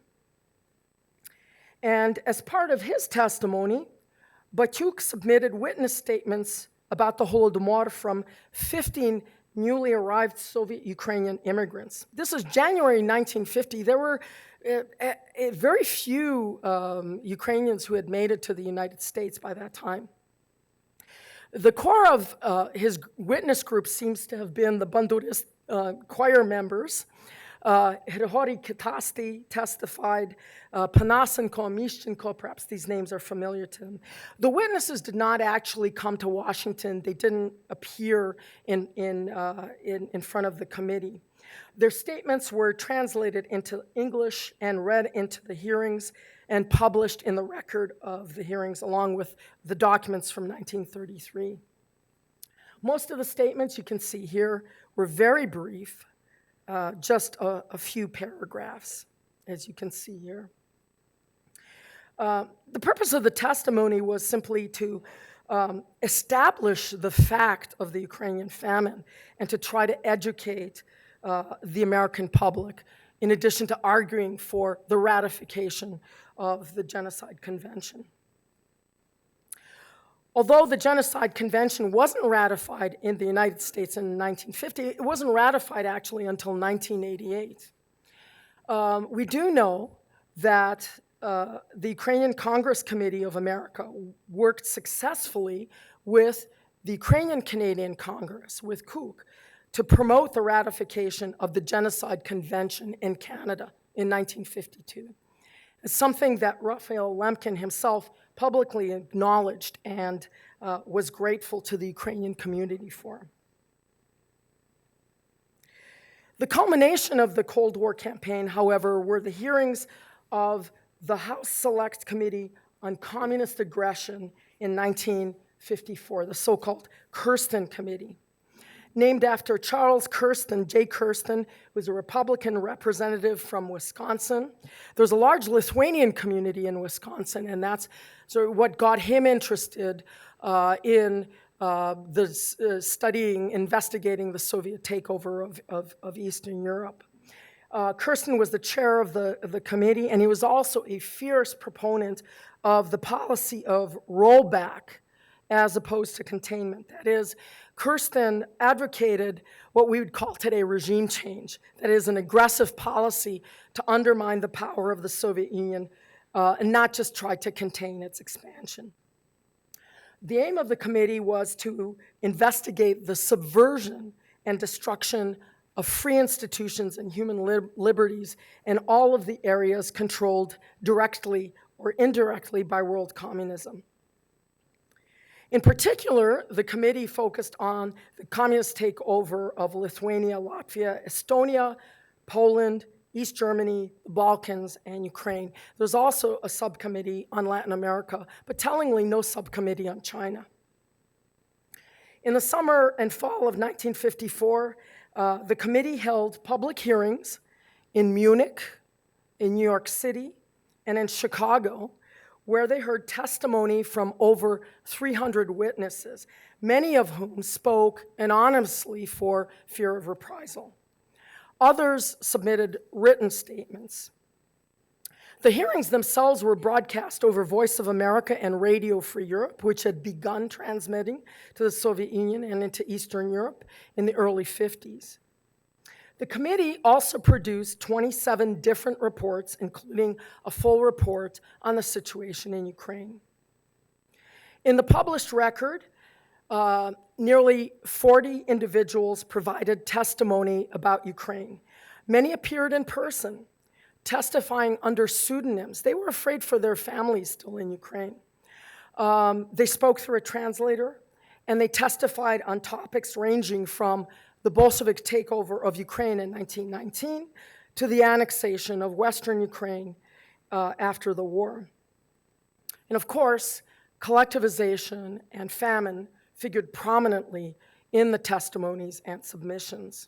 And as part of his testimony, Batyuk submitted witness statements about the Holodomor from 15 newly arrived Soviet Ukrainian immigrants. This is January 1950. There were very few Ukrainians who had made it to the United States by that time. The core of his witness group seems to have been the Bandurist choir members. Hrigori Kitasti testified, Panasenko, Mishchenko, perhaps these names are familiar to him. The witnesses did not actually come to Washington. They didn't appear in front of the committee. Their statements were translated into English and read into the hearings and published in the record of the hearings along with the documents from 1933. Most of the statements you can see here were very brief, just a few paragraphs, as you can see here. The purpose of the testimony was simply to establish the fact of the Ukrainian famine and to try to educate the American public, in addition to arguing for the ratification of the Genocide Convention. Although the Genocide Convention wasn't ratified in the United States in 1950, it wasn't ratified actually until 1988. We do know that the Ukrainian Congress Committee of America worked successfully with the Ukrainian Canadian Congress, with CUC, to promote the ratification of the Genocide Convention in Canada in 1952. It's something that Raphael Lemkin himself publicly acknowledged and was grateful to the Ukrainian community for. The culmination of the Cold War campaign, however, were the hearings of the House Select Committee on Communist Aggression in 1954, the so-called Kirsten Committee. Named after Charles Kirsten, J. Kirsten, who was a Republican representative from Wisconsin. There's a large Lithuanian community in Wisconsin, and that's sort of what got him interested in investigating the Soviet takeover of Eastern Europe. Kirsten was the chair of the committee, and he was also a fierce proponent of the policy of rollback as opposed to containment. That is, Kirsten advocated what we would call today regime change. That is, an aggressive policy to undermine the power of the Soviet Union and not just try to contain its expansion. The aim of the committee was to investigate the subversion and destruction of free institutions and human liberties in all of the areas controlled directly or indirectly by world communism. In particular, the committee focused on the communist takeover of Lithuania, Latvia, Estonia, Poland, East Germany, the Balkans, and Ukraine. There's also a subcommittee on Latin America, but tellingly no subcommittee on China. In the summer and fall of 1954, the committee held public hearings in Munich, in New York City, and in Chicago, where they heard testimony from over 300 witnesses, many of whom spoke anonymously for fear of reprisal. Others submitted written statements. The hearings themselves were broadcast over Voice of America and Radio Free Europe, which had begun transmitting to the Soviet Union and into Eastern Europe in the early 50s. The committee also produced 27 different reports, including a full report on the situation in Ukraine. In the published record, nearly 40 individuals provided testimony about Ukraine. Many appeared in person, testifying under pseudonyms. They were afraid for their families still in Ukraine. They spoke through a translator, and they testified on topics ranging from the Bolshevik takeover of Ukraine in 1919 to the annexation of Western Ukraine after the war. And of course, collectivization and famine figured prominently in the testimonies and submissions.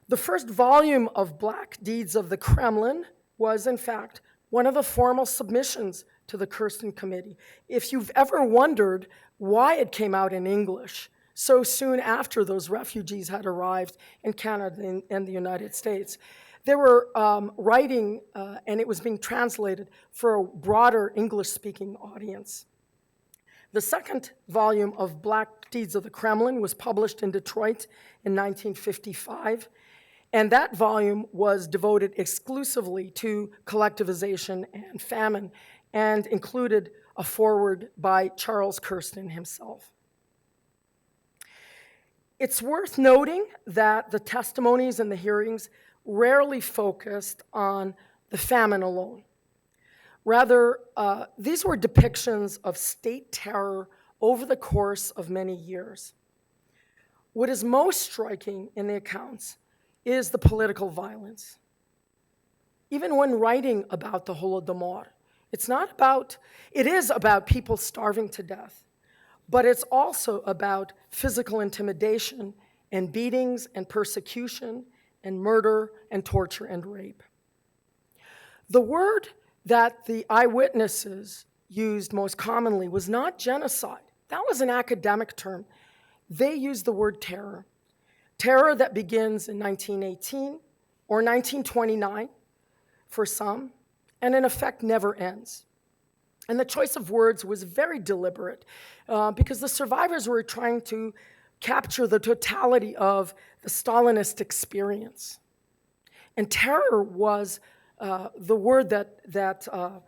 The first volume of Black Deeds of the Kremlin was, in fact, one of the formal submissions to the Kirsten Committee. If you've ever wondered why it came out in English, so soon after those refugees had arrived in Canada and the United States. They were writing, and it was being translated for a broader English-speaking audience. The second volume of Black Deeds of the Kremlin was published in Detroit in 1955, and that volume was devoted exclusively to collectivization and famine, and included a foreword by Charles Kirsten himself. It's worth noting that the testimonies and the hearings rarely focused on the famine alone. Rather, these were depictions of state terror over the course of many years. What is most striking in the accounts is the political violence. Even when writing about the Holodomor, it is about people starving to death, but it's also about physical intimidation and beatings and persecution and murder and torture and rape. The word that the eyewitnesses used most commonly was not genocide. That was an academic term. They used the word terror. Terror that begins in 1918 or 1929 for some, and in effect never ends. And the choice of words was very deliberate because the survivors were trying to capture the totality of the Stalinist experience. And terror was the word that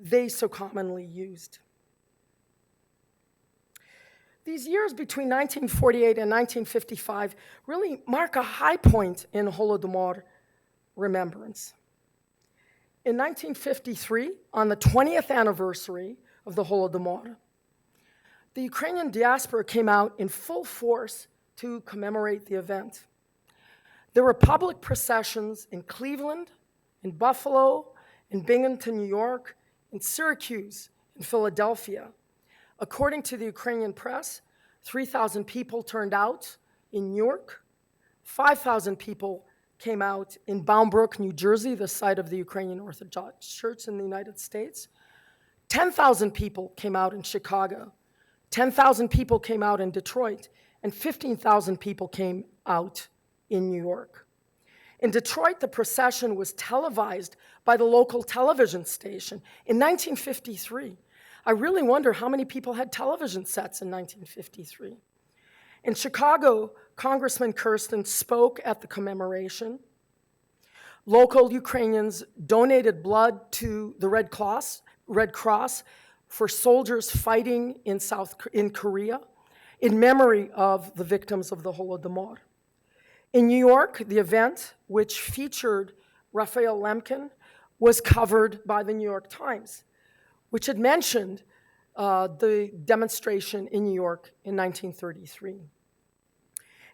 they so commonly used. These years between 1948 and 1955 really mark a high point in Holodomor remembrance. In 1953, on the 20th anniversary of the Holodomor, the Ukrainian diaspora came out in full force to commemorate the event. There were public processions in Cleveland, in Buffalo, in Binghamton, New York, in Syracuse, in Philadelphia. According to the Ukrainian press, 3,000 people turned out in New York, 5,000 people came out in Bound New Jersey, the site of the Ukrainian Orthodox Church in the United States. 10,000 people came out in Chicago. 10,000 people came out in Detroit, and 15,000 people came out in New York. In Detroit, the procession was televised by the local television station in 1953. I really wonder how many people had television sets in 1953. In Chicago, Congressman Kirsten spoke at the commemoration. Local Ukrainians donated blood to the Red Cross for soldiers fighting in Korea in memory of the victims of the Holodomor. In New York, the event, which featured Raphael Lemkin, was covered by the New York Times, which had mentioned the demonstration in New York in 1933.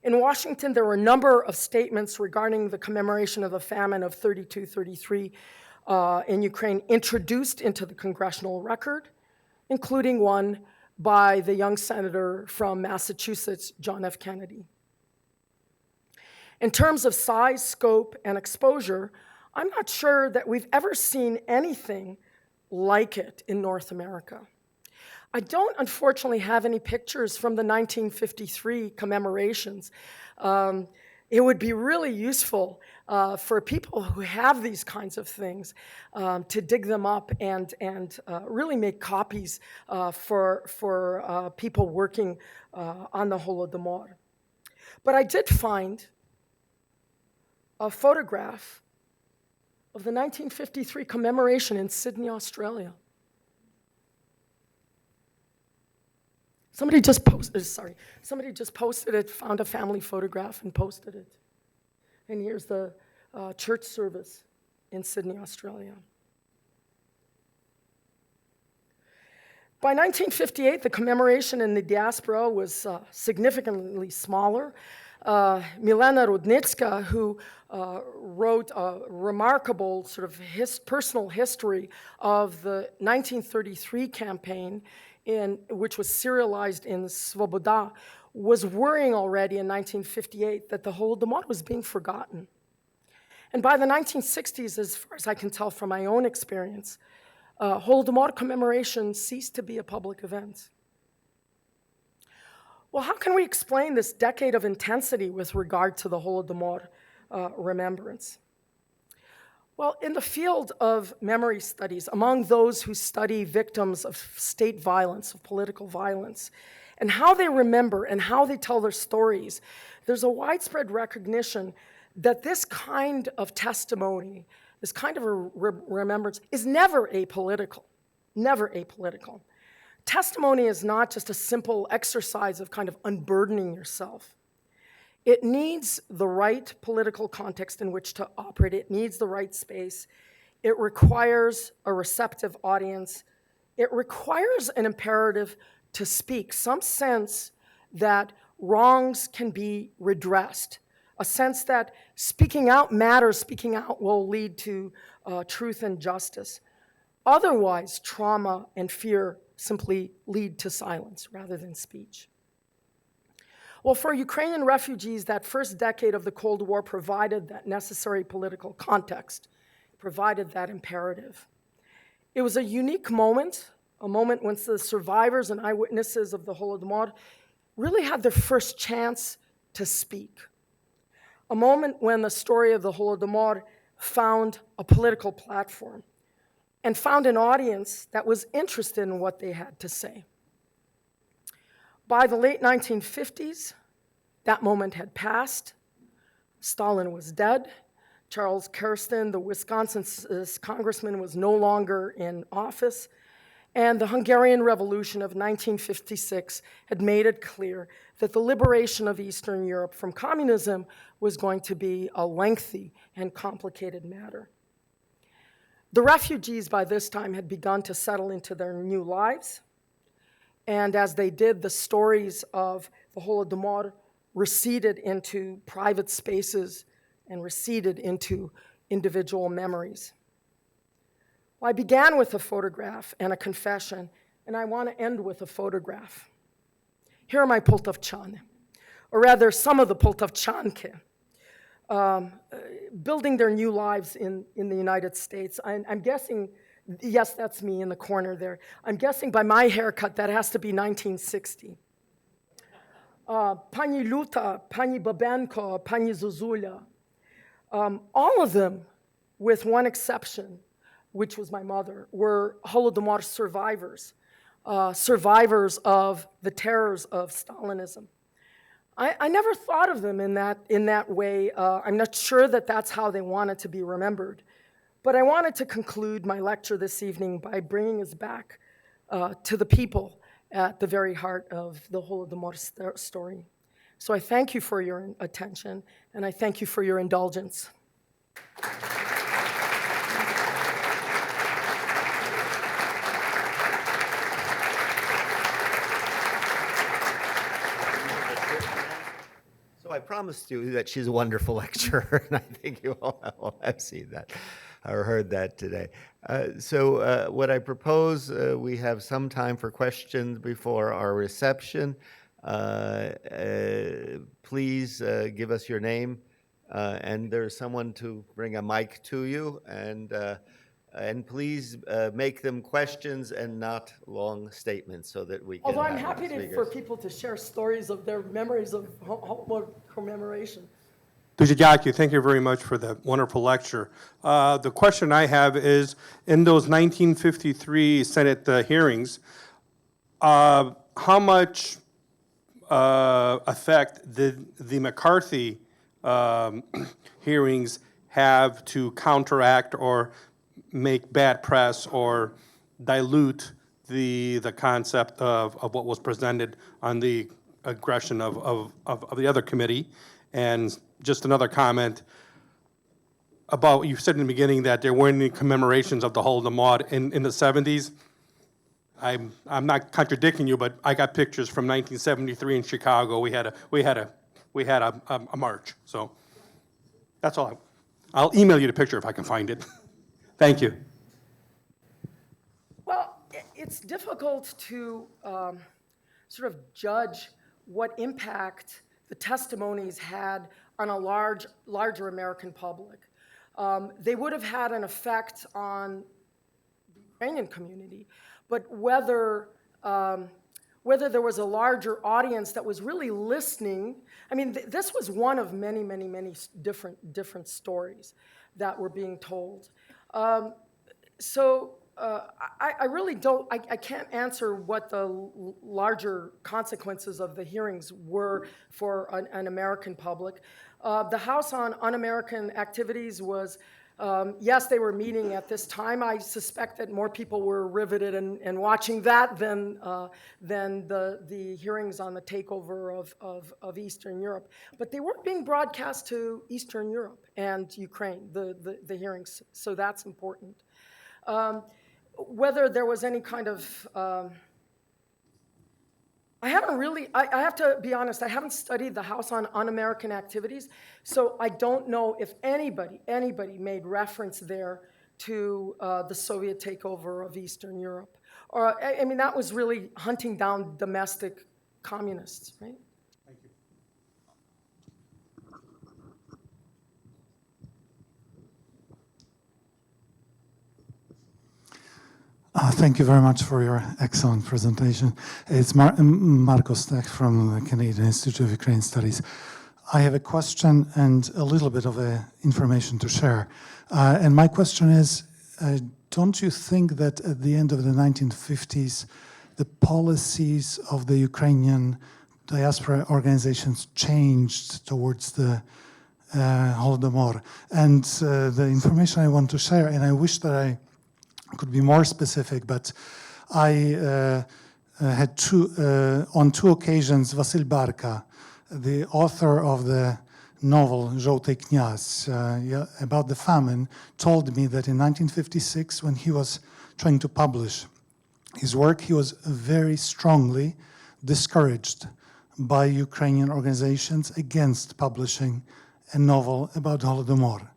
In Washington, there were a number of statements regarding the commemoration of the famine of 32-33 in Ukraine introduced into the congressional record, including one by the young senator from Massachusetts, John F. Kennedy. In terms of size, scope, and exposure, I'm not sure that we've ever seen anything like it in North America. I don't, unfortunately, have any pictures from the 1953 commemorations. It would be really useful for people who have these kinds of things to dig them up and really make copies for people working on the Holodomor. But I did find a photograph of the 1953 commemoration in Sydney, Australia. Somebody just posted it, found a family photograph and posted it. And here's the church service in Sydney, Australia. By 1958, the commemoration in the diaspora was significantly smaller. Milena Rudnitska, who wrote a remarkable sort of personal history of the 1933 campaign, which was serialized in Svoboda, was worrying already in 1958 that the Holodomor was being forgotten. And by the 1960s, as far as I can tell from my own experience, Holodomor commemoration ceased to be a public event. Well, how can we explain this decade of intensity with regard to the Holodomor remembrance? Well, in the field of memory studies, among those who study victims of state violence, of political violence, and how they remember and how they tell their stories, there's a widespread recognition that this kind of testimony, this kind of remembrance, is never apolitical, never apolitical. Testimony is not just a simple exercise of kind of unburdening yourself. It needs the right political context in which to operate. It needs the right space. It requires a receptive audience. It requires an imperative to speak, some sense that wrongs can be redressed, a sense that speaking out matters, speaking out will lead to truth and justice. Otherwise, trauma and fear simply lead to silence rather than speech. Well, for Ukrainian refugees, that first decade of the Cold War provided that necessary political context, provided that imperative. It was a unique moment, a moment when the survivors and eyewitnesses of the Holodomor really had their first chance to speak. A moment when the story of the Holodomor found a political platform and found an audience that was interested in what they had to say. By the late 1950s, that moment had passed. Stalin was dead. Charles Kirsten, the Wisconsin congressman, was no longer in office. And the Hungarian Revolution of 1956 had made it clear that the liberation of Eastern Europe from communism was going to be a lengthy and complicated matter. The refugees by this time had begun to settle into their new lives. And as they did, the stories of the Holodomor receded into private spaces and receded into individual memories. Well, I began with a photograph and a confession, and I want to end with a photograph. Here are my Poltavchane, or rather some of the Poltavchanke, building their new lives in the United States. I'm guessing, yes, that's me in the corner there. I'm guessing by my haircut that has to be 1960. Pani Luta, Pani Babenko, Pani Zuzula, all of them, with one exception, which was my mother, were Holodomor survivors, survivors of the terrors of Stalinism. I never thought of them in that way. I'm not sure that that's how they wanted to be remembered. But I wanted to conclude my lecture this evening by bringing us back to the people at the very heart of the Holodomor story. So I thank you for your attention, and I thank you for your indulgence. I promised you that she's a wonderful lecturer, and I think you all have seen that or heard that today. So what I propose, we have some time for questions before our reception. Please give us your name, and there's someone to bring a mic to you, and please make them questions and not long statements so that we can. Although I'm happy for people to share stories of their memories of Holodomor commemoration. Thank you very much for that wonderful lecture. The question I have is, in those 1953 Senate hearings, how much effect did the McCarthy hearings have to counteract or make bad press or dilute the concept of what was presented on the aggression of the other committee? And just another comment about, you said in the beginning that there weren't any commemorations of the Holodomor in the 70s. I'm not contradicting you, but I got pictures from 1973 in Chicago. We had a march. So that's all. I'll email you the picture if I can find it. Thank you. Well, it's difficult to sort of judge what impact the testimonies had on a larger American public. They would have had an effect on the Ukrainian community, but whether whether there was a larger audience that was really listening. I mean, this was one of many, many, many different stories that were being told. I really don't, I can't answer what the larger consequences of the hearings were for an American public. The House on Un-American Activities was, yes, they were meeting at this time. I suspect that more people were riveted and watching that than the hearings on the takeover of Eastern Europe. But they weren't being broadcast to Eastern Europe and Ukraine, the hearings, so that's important. Whether there was any kind of, I have to be honest, I haven't studied the House on Un-American Activities, so I don't know if anybody made reference there to the Soviet takeover of Eastern Europe. Or, I mean, that was really hunting down domestic communists, right? Thank you. Thank you very much for your excellent presentation. It's Marko Stech from the Canadian Institute of Ukrainian Studies. I have a question and a little bit of information to share. And my question is, don't you think that at the end of the 1950s, the policies of the Ukrainian diaspora organizations changed towards the Holodomor? And the information I want to share, and I wish that I could be more specific, but I had on two occasions, Vasil Barka, the author of the novel Żółty Kniaz about the famine, told me that in 1956, when he was trying to publish his work, he was very strongly discouraged by Ukrainian organizations against publishing a novel about Holodomor,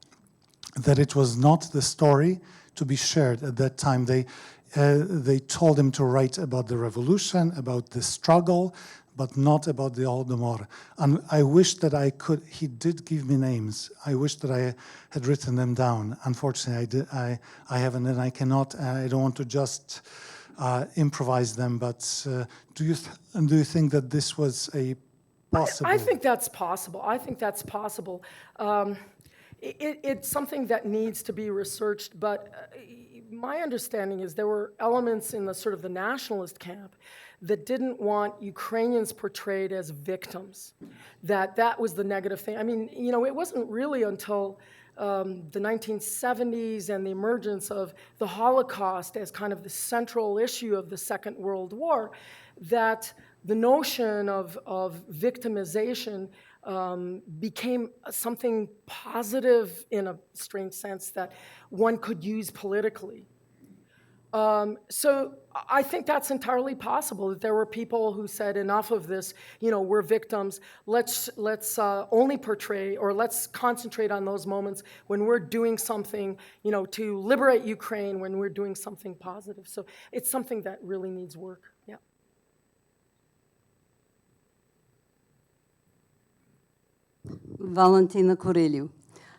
that it was not the story to be shared at that time. They told him to write about the revolution, about the struggle, but not about the Holodomor. And I wish that I could, he did give me names. I wish that I had written them down. Unfortunately, I haven't, and I cannot, I don't want to just improvise them, but do you think that this was a possible? I think that's possible. I think that's possible. It's something that needs to be researched, but my understanding is there were elements in the sort of the nationalist camp that didn't want Ukrainians portrayed as victims, that was the negative thing. I mean, you know, it wasn't really until the 1970s and the emergence of the Holocaust as kind of the central issue of the Second World War that the notion of victimization became something positive in a strange sense that one could use politically. So I think that's entirely possible, that there were people who said, enough of this, you know, we're victims, let's only portray, or let's concentrate on those moments when we're doing something, you know, to liberate Ukraine, when we're doing something positive. So it's something that really needs work, yeah. Valentina Kureliu.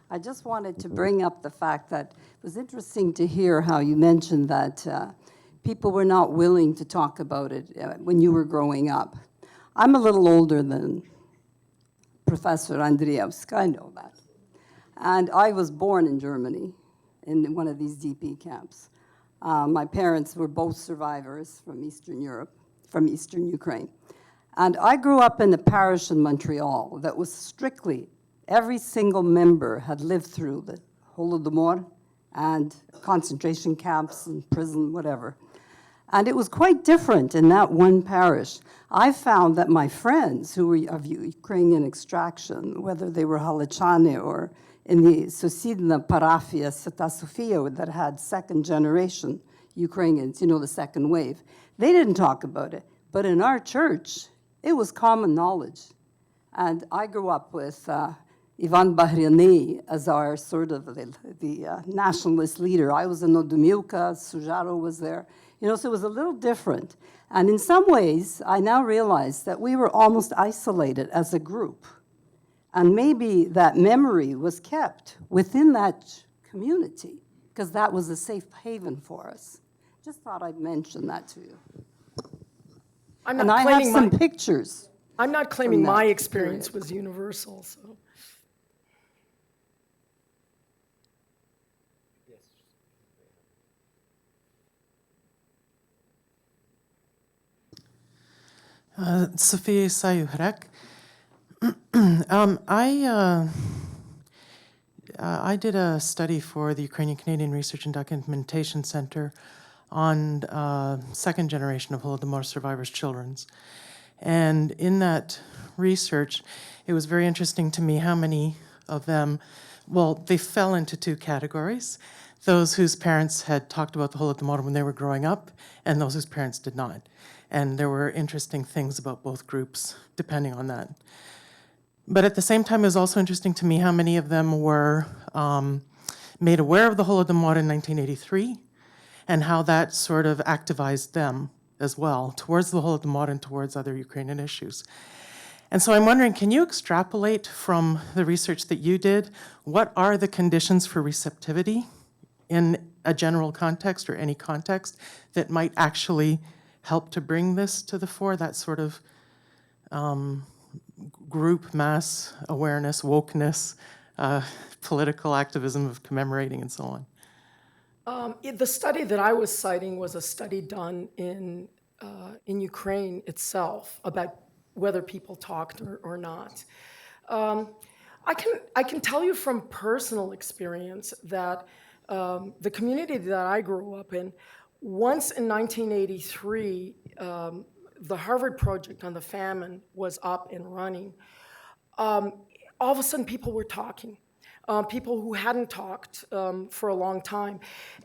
I just wanted to bring up the fact that it was interesting to hear how you mentioned that people were not willing to talk about it when you were growing up. I'm a little older than Professor Andriewsky, I know that. And I was born in Germany in one of these DP camps. My parents were both survivors from Eastern Europe, from Eastern Ukraine. And I grew up in a parish in Montreal that was strictly, every single member had lived through the Holodomor and concentration camps and prison, whatever. And it was quite different in that one parish. I found that my friends who were of Ukrainian extraction, whether they were Halichane or in the Susidna Parafia, Sveta Sofia, that had second generation Ukrainians, you know, the second wave, they didn't talk about it. But in our church, it was common knowledge. And I grew up with Ivan Bahriani as our sort of the nationalist leader. I was in Odomilka, Sujaro was there. You know, so it was a little different. And in some ways, I now realize that we were almost isolated as a group. And maybe that memory was kept within that community, because that was a safe haven for us. Just thought I'd mention that to you. I'm And not I have claiming some my, pictures. I'm not claiming that my experience period. was universal, so. Sofia Sayuhrek. I did a study for the Ukrainian Canadian Research and Documentation Center on second generation of Holodomor survivors' children's. And in that research, it was very interesting to me how many of them, well, they fell into two categories. Those whose parents had talked about the Holodomor when they were growing up, and those whose parents did not. And there were interesting things about both groups, depending on that. But at the same time, it was also interesting to me how many of them were made aware of the Holodomor in 1983, and how that sort of activized them as well towards the Holodomor and towards other Ukrainian issues. And so I'm wondering, can you extrapolate from the research that you did, what are the conditions for receptivity in a general context or any context that might actually help to bring this to the fore, that sort of group mass awareness, wokeness, political activism of commemorating and so on? The study that I was citing was a study done in Ukraine itself about whether people talked or not. I can tell you from personal experience that the community that I grew up in, once in 1983, the Harvard project on the famine was up and running. All of a sudden, people were talking. People who hadn't talked for a long time.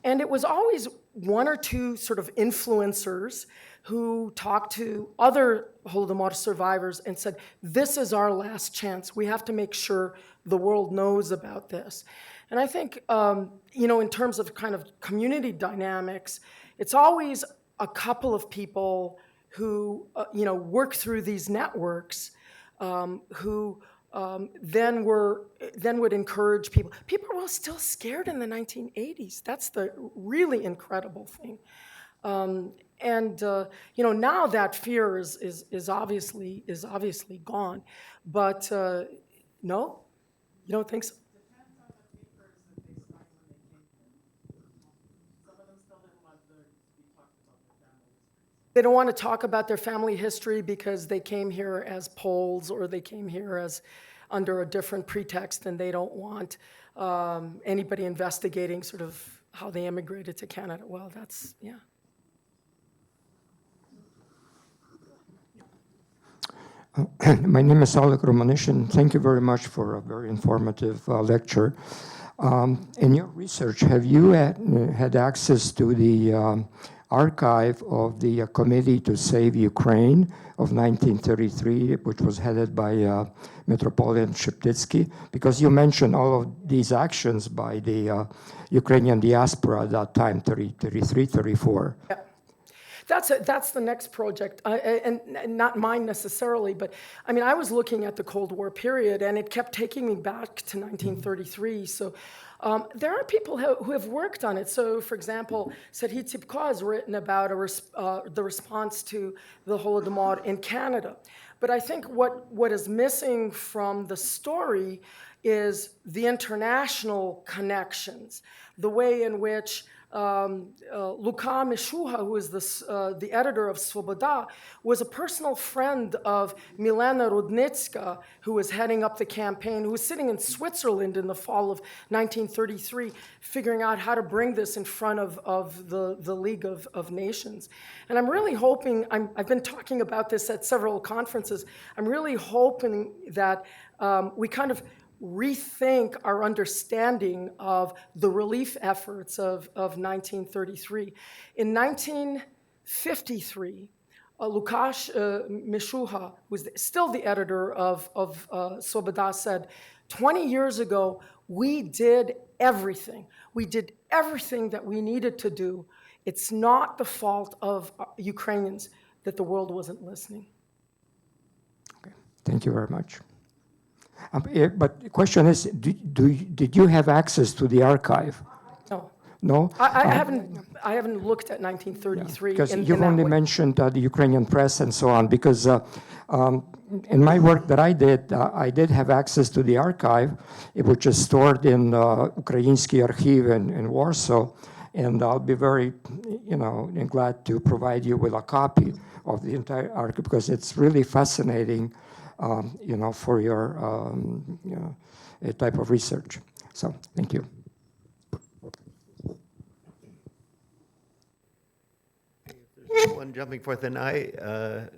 And it was always one or two sort of influencers who talked to other Holodomor survivors and said, this is our last chance. We have to make sure the world knows about this. And I think, in terms of kind of community dynamics, it's always a couple of people who, work through these networks who then would encourage people. People were still scared in the 1980s. That's the really incredible thing. Now that fear is obviously gone. But no, you don't think so? They don't want to talk about their family history because they came here as Poles or they came here as under a different pretext, and they don't want anybody investigating sort of how they immigrated to Canada. Well, that's, yeah. My name is Oleg Romanishin. Thank you very much for a very informative lecture. In your research, have you had access to the archive of the Committee to Save Ukraine of 1933, which was headed by Metropolitan Sheptytsky? Because you mentioned all of these actions by the Ukrainian diaspora at that time, 33, 34. Yeah. That's the next project, and not mine necessarily, but I mean, I was looking at the Cold War period, and it kept taking me back to 1933. So there are people who have worked on it. So, for example, Serhiy Tsipko has written about the response to the Holodomor in Canada. But I think what is missing from the story is the international connections, the way in which Luka Mishuha, who is the editor of Svoboda, was a personal friend of Milena Rudnitska, who was heading up the campaign, who was sitting in Switzerland in the fall of 1933, figuring out how to bring this in front of the League of Nations. And I'm really hoping, I've been talking about this at several conferences, I'm really hoping that we kind of rethink our understanding of the relief efforts of 1933. In 1953, Lukasz Mishuha, who was still the editor of Svoboda, said, 20 years ago, we did everything. We did everything that we needed to do. It's not the fault of Ukrainians that the world wasn't listening. Okay. Thank you very much. But the question is, did you have access to the archive? No. No? I haven't looked at 1933 Because in you've that only way. mentioned the Ukrainian press and so on, because in my work that I did have access to the archive, which is stored in Ukraiński Archiv in Warsaw, and I'll be very, glad to provide you with a copy of the entire archive, because it's really fascinating, for your type of research. So, thank you. One jumping forth, and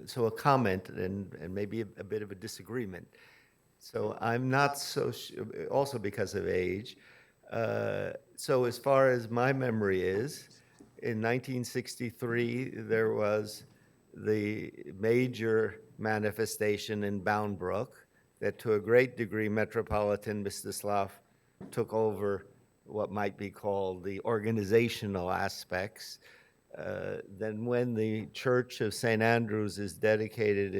so a comment and maybe a bit of a disagreement. So I'm not so also because of age. So as far as my memory is, in 1963 there was the major manifestation in Bound Brook that, to a great degree, Metropolitan Mstislav took over what might be called the organizational aspects. Then when the Church of St. Andrews is dedicated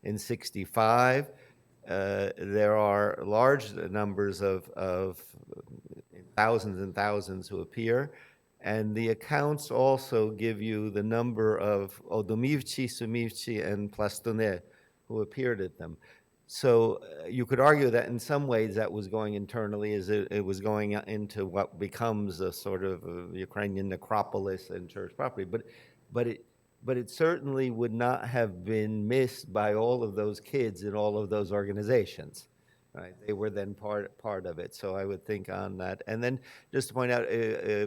in 65, there are large numbers of thousands and thousands who appear, and the accounts also give you the number of Odomivci, Sumivci, and Plastune who appeared at them. So you could argue that in some ways that was going internally, as it was going into what becomes a sort of a Ukrainian necropolis and church property. But it certainly would not have been missed by all of those kids in all of those organizations. Right? They were then part of it. So I would think on that. And then just to point out,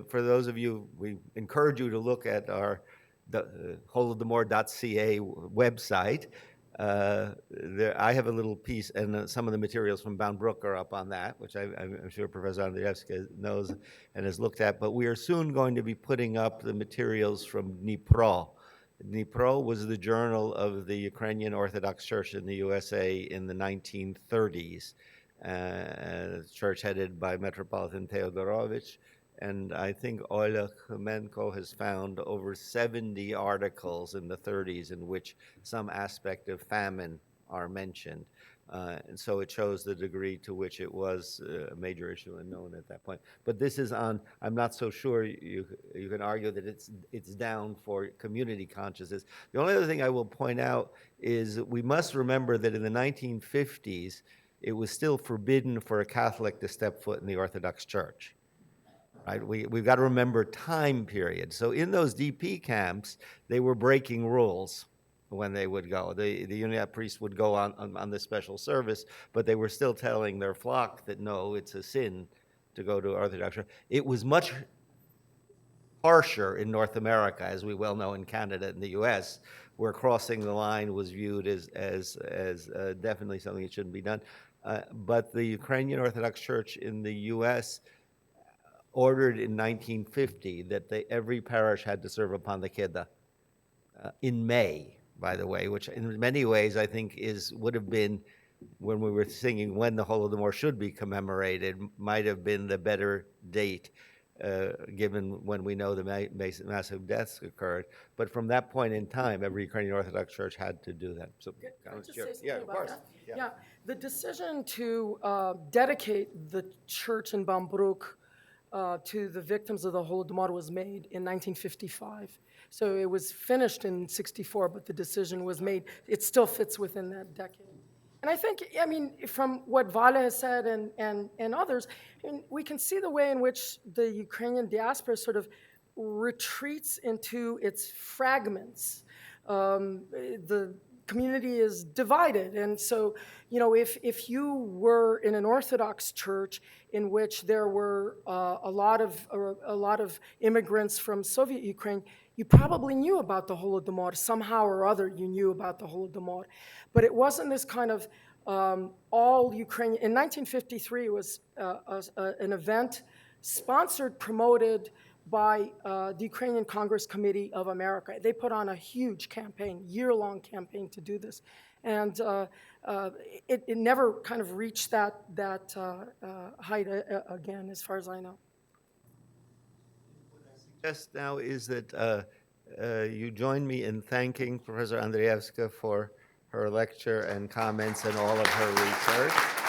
for those of you, we encourage you to look at our holodomor.ca website. I have a little piece, and some of the materials from Bound Brook are up on that, which I'm sure Professor Andriewsky knows and has looked at. But we are soon going to be putting up the materials from Dnipro. Dnipro was the journal of the Ukrainian Orthodox Church in the USA in the 1930s. A church headed by Metropolitan Theodorovich. And I think Olga Andriewsky has found over 70 articles in the 30s in which some aspect of famine are mentioned. And so it shows the degree to which it was a major issue and known at that point. But this is on, I'm not so sure you can argue that it's down for community consciousness. The only other thing I will point out is we must remember that in the 1950s, it was still forbidden for a Catholic to step foot in the Orthodox Church. Right? We've got to remember time period. So in those DP camps, they were breaking rules when they would go. The Unionist priests would go on this special service, but they were still telling their flock that no, it's a sin to go to Orthodox Church. It was much harsher in North America, as we well know in Canada and the US, where crossing the line was viewed as definitely something that shouldn't be done. But the Ukrainian Orthodox Church in the US ordered in 1950 that every parish had to serve upon the Kiddush in May, by the way, which in many ways I think would have been, when we were thinking when the Holodomor should be commemorated, might have been the better date, given when we know the massive deaths occurred. But from that point in time, every Ukrainian Orthodox Church had to do that. So, Can I just say something yeah, of about course. that? Yeah. Yeah, the decision to dedicate the church in Bambruk to the victims of the Holodomor was made in 1955. So it was finished in 64, but the decision was made. It still fits within that decade. And I think, I mean, from what Vale has said and others, we can see the way in which the Ukrainian diaspora sort of retreats into its fragments. The community is divided. And so, if you were in an Orthodox church in which there were a lot of immigrants from Soviet Ukraine, you probably knew about the Holodomor. Somehow or other, you knew about the Holodomor. But it wasn't this kind of all Ukrainian. In 1953, it was an event sponsored, promoted by the Ukrainian Congress Committee of America. They put on a huge campaign, year-long campaign to do this. And it never kind of reached that height again, as far as I know. Just now is that you join me in thanking Professor Andriewsky for her lecture and comments and all of her research.